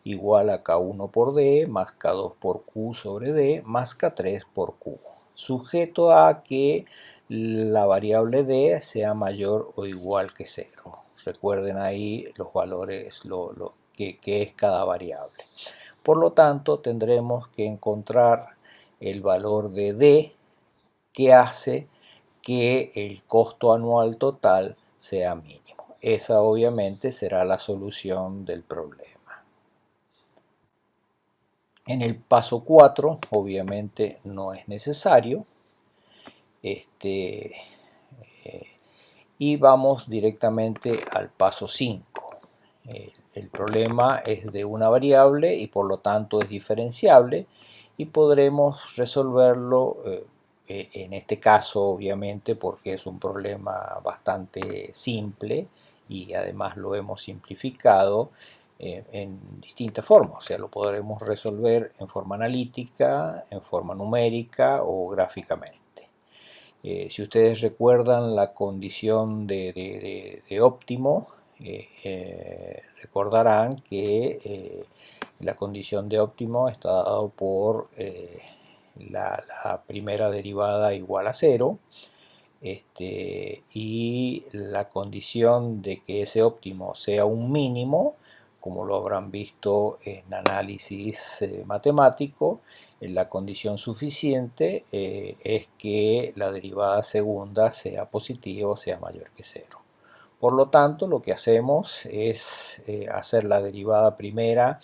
igual a K1 por D más K2 por Q sobre D más K3 por Q, sujeto a que la variable D sea mayor o igual que 0. Recuerden ahí los valores, que es cada variable. Por lo tanto, tendremos que encontrar el valor de D que hace que el costo anual total sea mínimo. Esa obviamente será la solución del problema. En el paso 4, obviamente, no es necesario. Y vamos directamente al paso 5. El problema es de una variable y por lo tanto es diferenciable y podremos resolverlo en este caso obviamente porque es un problema bastante simple y además lo hemos simplificado en distintas formas, o sea, lo podremos resolver en forma analítica, en forma numérica o gráficamente. Si ustedes recuerdan la condición de óptimo, recordarán que la condición de óptimo está dado por la primera derivada igual a 0, y la condición de que ese óptimo sea un mínimo, como lo habrán visto en análisis matemático, la condición suficiente es que la derivada segunda sea positiva o sea mayor que 0. Por lo tanto, lo que hacemos es hacer la derivada primera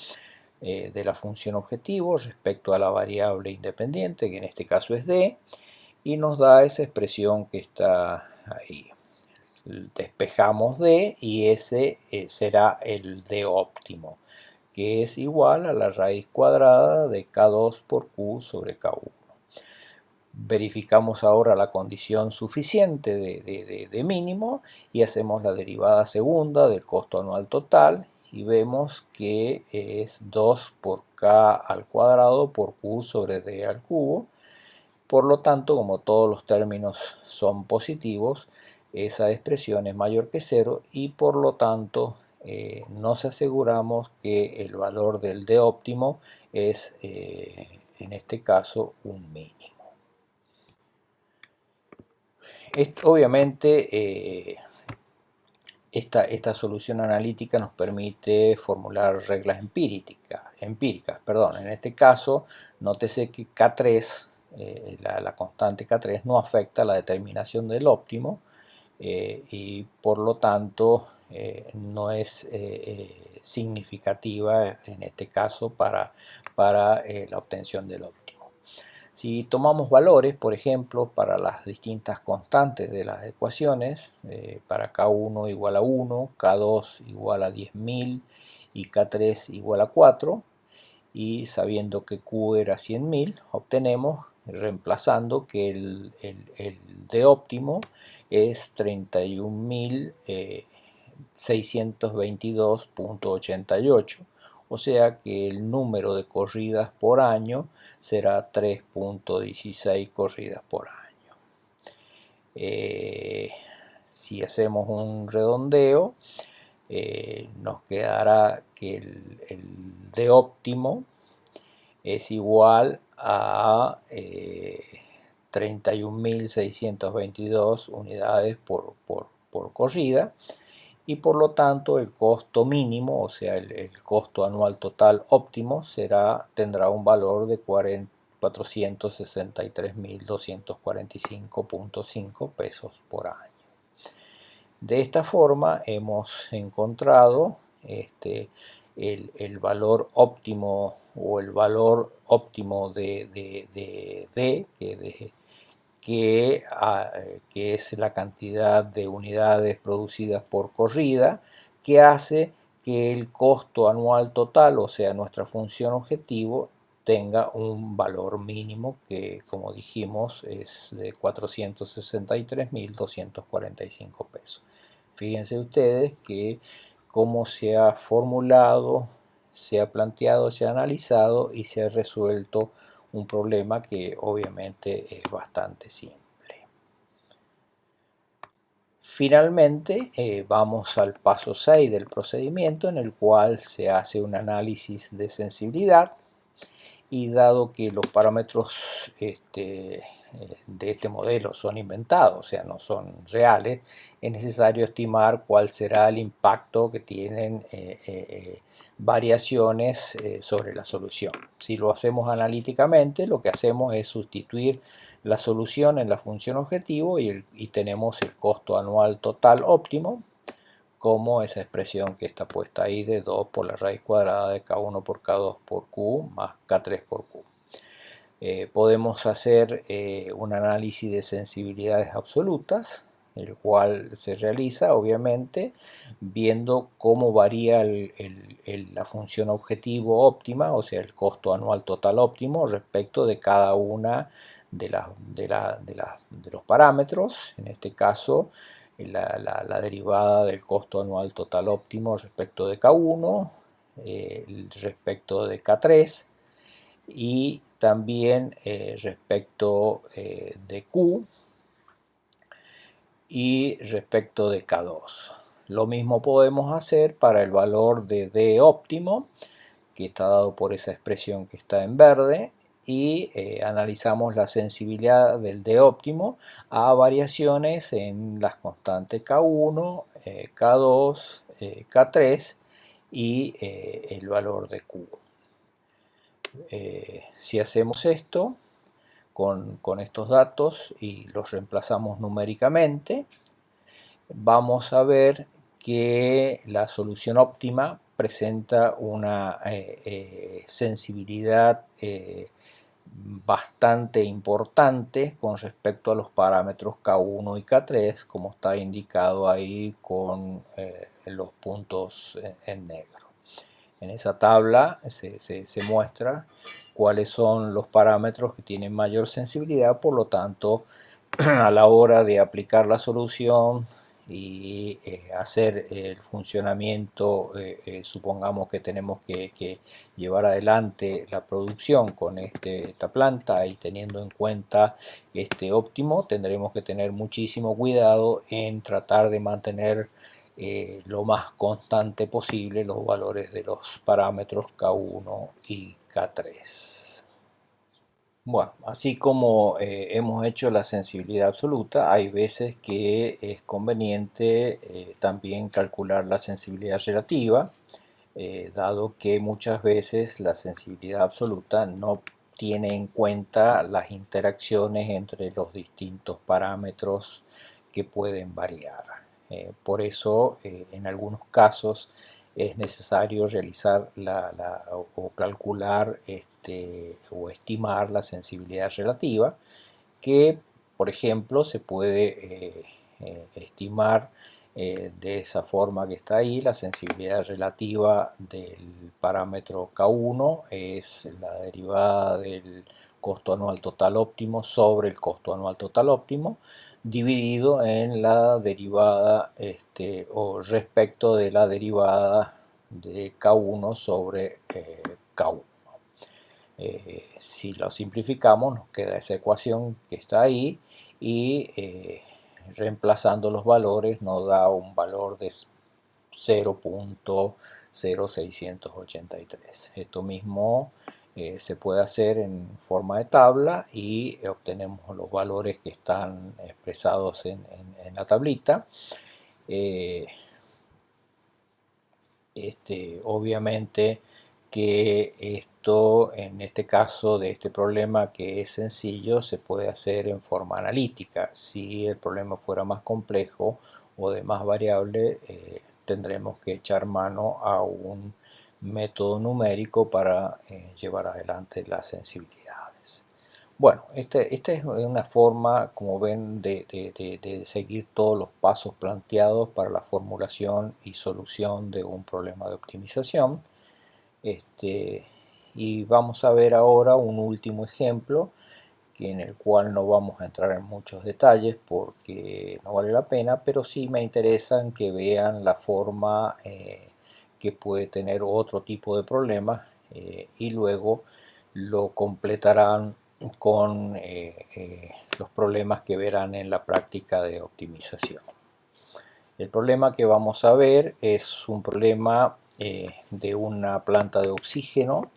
de la función objetivo respecto a la variable independiente, que en este caso es d, y nos da esa expresión que está ahí. Despejamos d y ese será el d óptimo, que es igual a la raíz cuadrada de k2 por q sobre k1. Verificamos ahora la condición suficiente de mínimo y hacemos la derivada segunda del costo anual total y vemos que es 2 por k al cuadrado por q sobre d al cubo. Por lo tanto, como todos los términos son positivos, esa expresión es mayor que 0 y por lo tanto nos aseguramos que el valor del d óptimo es en este caso un mínimo. Obviamente esta solución analítica nos permite formular reglas empíricas. En este caso, nótese que K3, la constante K3, no afecta a la determinación del óptimo y por lo tanto no es significativa en este caso para la obtención del óptimo. Si tomamos valores, por ejemplo, para las distintas constantes de las ecuaciones, para K1 igual a 1, K2 igual a 10.000 y K3 igual a 4, y sabiendo que Q era 100.000, obtenemos, reemplazando que el D óptimo es 31.622.88, o sea que el número de corridas por año será 3.16 corridas por año. Si hacemos un redondeo, nos quedará que el D óptimo es igual a 31.622 unidades por corrida, y por lo tanto el costo mínimo, o sea el costo anual total óptimo, tendrá un valor de 463.245.5 pesos por año. De esta forma hemos encontrado el valor óptimo o el valor óptimo de D, que es la cantidad de unidades producidas por corrida, que hace que el costo anual total, o sea, nuestra función objetivo, tenga un valor mínimo que, como dijimos, es de 463.245 pesos. Fíjense ustedes que cómo se ha formulado, se ha planteado, se ha analizado y se ha resuelto un problema que obviamente es bastante simple. Finalmente vamos al paso 6 del procedimiento, en el cual se hace un análisis de sensibilidad, y dado que los parámetros de este modelo son inventados, o sea, no son reales, es necesario estimar cuál será el impacto que tienen variaciones sobre la solución. Si lo hacemos analíticamente, lo que hacemos es sustituir la solución en la función objetivo y tenemos el costo anual total óptimo como esa expresión que está puesta ahí de 2 por la raíz cuadrada de K1 por K2 por Q más K3 por Q. Podemos hacer un análisis de sensibilidades absolutas, el cual se realiza obviamente viendo cómo varía la función objetivo óptima, o sea el costo anual total óptimo respecto de cada una de los parámetros. En este caso la derivada del costo anual total óptimo respecto de K1, respecto de K3 y también respecto de Q y respecto de K2. Lo mismo podemos hacer para el valor de D óptimo, que está dado por esa expresión que está en verde, y analizamos la sensibilidad del D óptimo a variaciones en las constantes K1, K2, K3 y el valor de Q. Si hacemos esto con estos datos y los reemplazamos numéricamente, vamos a ver que la solución óptima presenta una sensibilidad bastante importante con respecto a los parámetros K1 y K3, como está indicado ahí con los puntos en negro. En esa tabla se muestra cuáles son los parámetros que tienen mayor sensibilidad, por lo tanto, a la hora de aplicar la solución y hacer el funcionamiento, supongamos que tenemos que llevar adelante la producción con esta planta y teniendo en cuenta este óptimo, tendremos que tener muchísimo cuidado en tratar de mantener lo más constante posible los valores de los parámetros K1 y K3. Bueno, así como hemos hecho la sensibilidad absoluta, hay veces que es conveniente también calcular la sensibilidad relativa, dado que muchas veces la sensibilidad absoluta no tiene en cuenta las interacciones entre los distintos parámetros que pueden variar. Por eso, en algunos casos, es necesario realizar o calcular o estimar la sensibilidad relativa, que por ejemplo se puede estimar de esa forma que está ahí. La sensibilidad relativa del parámetro K1 es la derivada del costo anual total óptimo sobre el costo anual total óptimo, dividido en la derivada o respecto de la derivada de K1 sobre K1. Si lo simplificamos, nos queda esa ecuación que está ahí y reemplazando los valores nos da un valor de 0.0683. Esto mismo se puede hacer en forma de tabla y obtenemos los valores que están expresados en la tablita. Obviamente que esto, en este caso de este problema que es sencillo, se puede hacer en forma analítica. Si el problema fuera más complejo o de más variable, tendremos que echar mano a un método numérico para llevar adelante las sensibilidades. Bueno, esta es una forma, como ven, de seguir todos los pasos planteados para la formulación y solución de un problema de optimización. Y vamos a ver ahora un último ejemplo en el cual no vamos a entrar en muchos detalles porque no vale la pena, pero sí me interesan que vean la forma que puede tener otro tipo de problema y luego lo completarán con los problemas que verán en la práctica de optimización. El problema que vamos a ver es un problema de una planta de oxígeno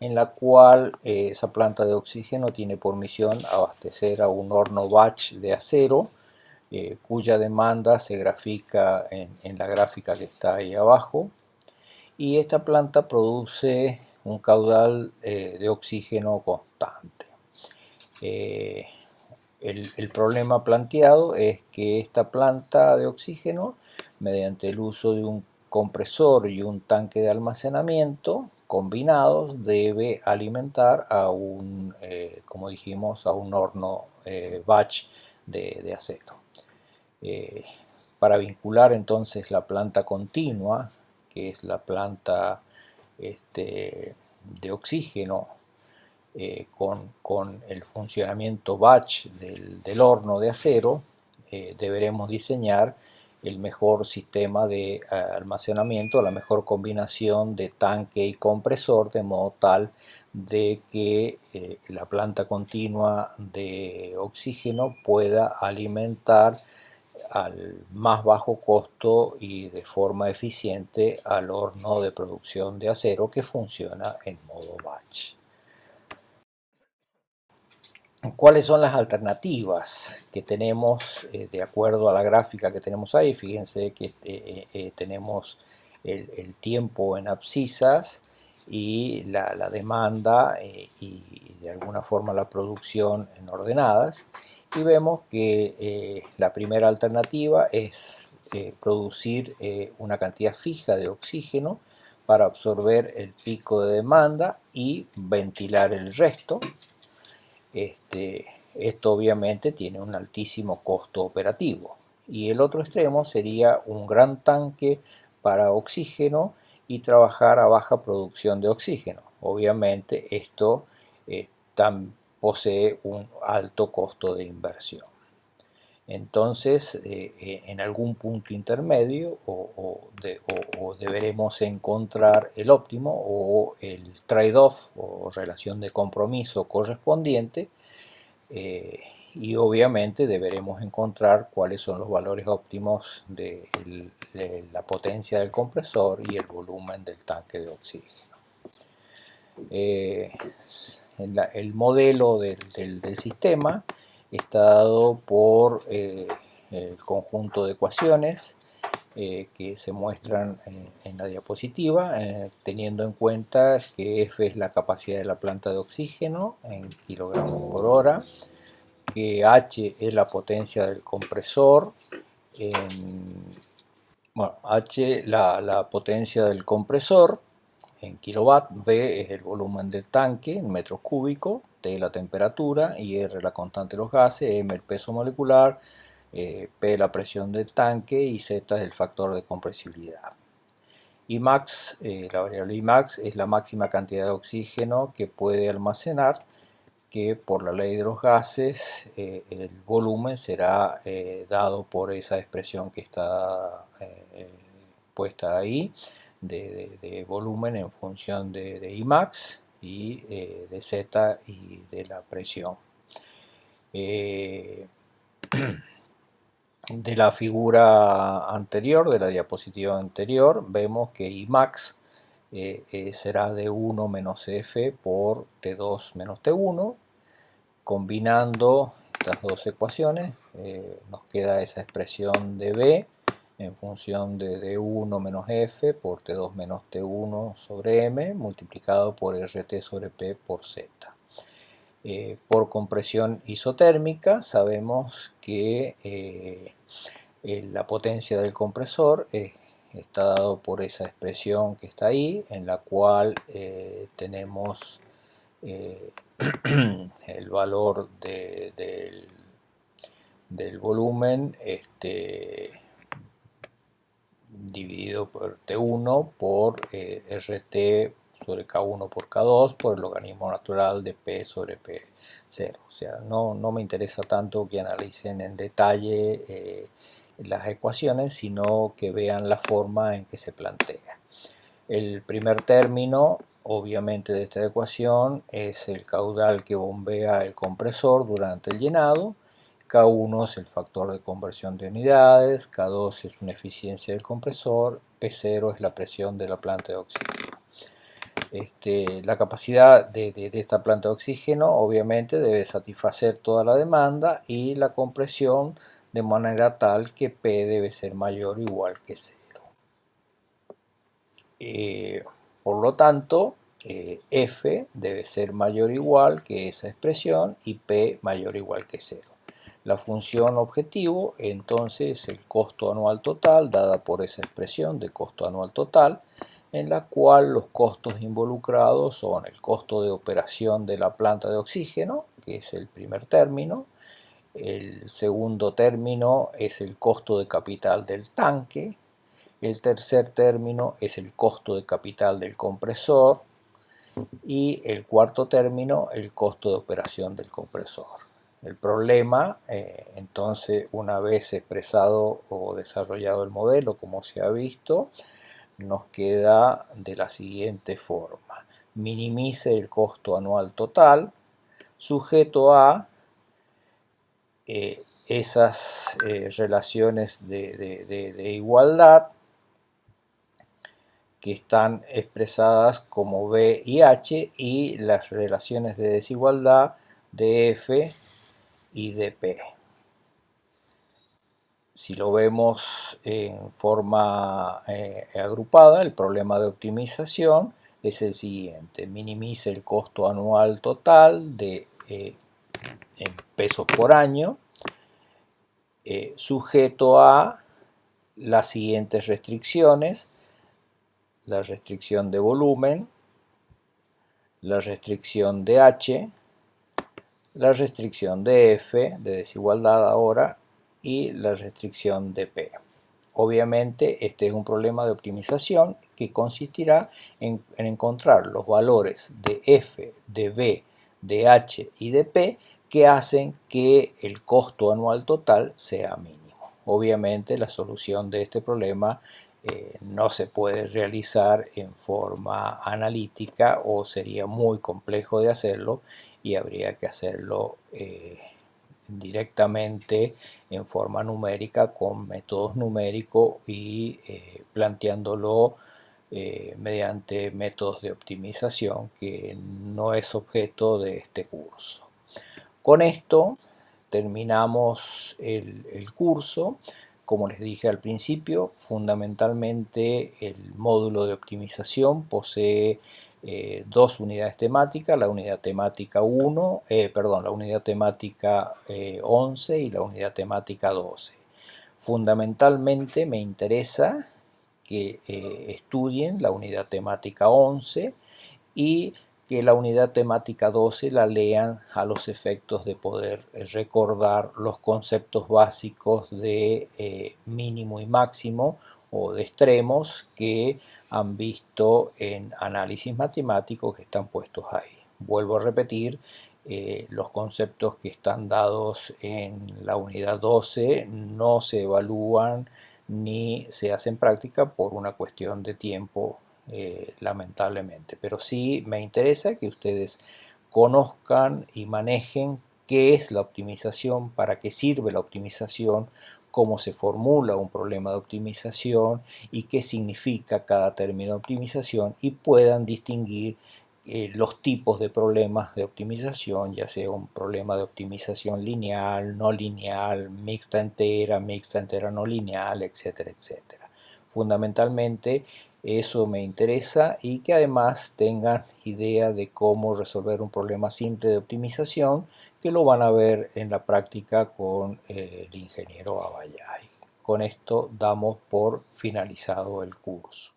en la cual esa planta de oxígeno tiene por misión abastecer a un horno batch de acero cuya demanda se grafica en la gráfica que está ahí abajo, y esta planta produce un caudal de oxígeno constante. El problema planteado es que esta planta de oxígeno, mediante el uso de un compresor y un tanque de almacenamiento combinados, debe alimentar a un, como dijimos, a un horno batch de acero. Eh, para vincular entonces la planta continua, que es la planta de oxígeno, con el funcionamiento batch del horno de acero, deberemos diseñar el mejor sistema de almacenamiento, la mejor combinación de tanque y compresor, de modo tal de que la planta continua de oxígeno pueda alimentar al más bajo costo y de forma eficiente al horno de producción de acero que funciona en modo batch. ¿Cuáles son las alternativas que tenemos de acuerdo a la gráfica que tenemos ahí? Fíjense que tenemos el tiempo en abscisas y la demanda y de alguna forma la producción en ordenadas. Y vemos que la primera alternativa es producir una cantidad fija de oxígeno para absorber el pico de demanda y ventilar el resto. Esto obviamente tiene un altísimo costo operativo. Y el otro extremo sería un gran tanque para oxígeno y trabajar a baja producción de oxígeno. Obviamente esto posee un alto costo de inversión. Entonces, en algún punto intermedio o deberemos encontrar el óptimo o el trade-off o relación de compromiso correspondiente, y obviamente deberemos encontrar cuáles son los valores óptimos de la potencia del compresor y el volumen del tanque de oxígeno. El modelo del sistema está dado por el conjunto de ecuaciones que se muestran en la diapositiva, teniendo en cuenta que F es la capacidad de la planta de oxígeno en kilogramos por hora, que H es la potencia del compresor, bueno, H la potencia del compresor en kilowatt, V es el volumen del tanque en metros cúbicos, T la temperatura y R la constante de los gases, M el peso molecular, P la presión del tanque y Z es el factor de compresibilidad. Imax, la variable Imax es la máxima cantidad de oxígeno que puede almacenar, que por la ley de los gases el volumen será dado por esa expresión que está puesta ahí de volumen en función de Imax y de Z y de la presión. De la figura anterior, de la diapositiva anterior, vemos que Imax será de 1 menos F por T2 menos T1. Combinando estas dos ecuaciones nos queda esa expresión de B en función de D1 menos F por T2 menos T1 sobre M multiplicado por RT sobre P por Z. Por compresión isotérmica sabemos que la potencia del compresor está dado por esa expresión que está ahí, en la cual tenemos el valor del volumen dividido por T1 por RT sobre K1 por K2 por el logaritmo natural de P sobre P0. O sea, no me interesa tanto que analicen en detalle las ecuaciones, sino que vean la forma en que se plantea. El primer término, obviamente, de esta ecuación es el caudal que bombea el compresor durante el llenado. K1 es el factor de conversión de unidades, K2 es una eficiencia del compresor, P0 es la presión de la planta de oxígeno. La capacidad de esta planta de oxígeno obviamente debe satisfacer toda la demanda y la compresión de manera tal que P debe ser mayor o igual que 0. Por lo tanto, F debe ser mayor o igual que esa expresión y P mayor o igual que 0. la función objetivo, entonces el costo anual total, dada por esa expresión de costo anual total, en la cual los costos involucrados son el costo de operación de la planta de oxígeno, que es el primer término, el segundo término es el costo de capital del tanque, el tercer término es el costo de capital del compresor y el cuarto término el costo de operación del compresor. El problema, entonces, una vez expresado o desarrollado el modelo, como se ha visto, nos queda de la siguiente forma. Minimice el costo anual total sujeto a esas relaciones de igualdad que están expresadas como B y H y las relaciones de desigualdad de F y de P. Si lo vemos en forma agrupada, el problema de optimización es el siguiente. Minimice el costo anual total en pesos por año, sujeto a las siguientes restricciones: la restricción de volumen, la restricción de H, la restricción de F, de desigualdad ahora, y la restricción de P. Obviamente este es un problema de optimización que consistirá en encontrar los valores de F, de B, de H y de P que hacen que el costo anual total sea mínimo. Obviamente la solución de este problema no se puede realizar en forma analítica o sería muy complejo de hacerlo y habría que hacerlo directamente en forma numérica con métodos numéricos y planteándolo mediante métodos de optimización, que no es objeto de este curso. Con esto terminamos el curso. Como les dije al principio, fundamentalmente el módulo de optimización posee dos unidades temáticas, la unidad temática 11 y la unidad temática 12. Fundamentalmente me interesa que estudien la unidad temática 11 y que la unidad temática 12 la lean a los efectos de poder recordar los conceptos básicos de mínimo y máximo o de extremos que han visto en análisis matemático que están puestos ahí. Vuelvo a repetir, los conceptos que están dados en la unidad 12 no se evalúan ni se hacen práctica por una cuestión de tiempo, lamentablemente, pero sí me interesa que ustedes conozcan y manejen qué es la optimización, para qué sirve la optimización, cómo se formula un problema de optimización y qué significa cada término de optimización, y puedan distinguir los tipos de problemas de optimización, ya sea un problema de optimización lineal, no lineal, mixta entera no lineal, etcétera, etcétera. Fundamentalmente eso me interesa, y que además tengan idea de cómo resolver un problema simple de optimización, que lo van a ver en la práctica con el ingeniero Abayay. Con esto damos por finalizado el curso.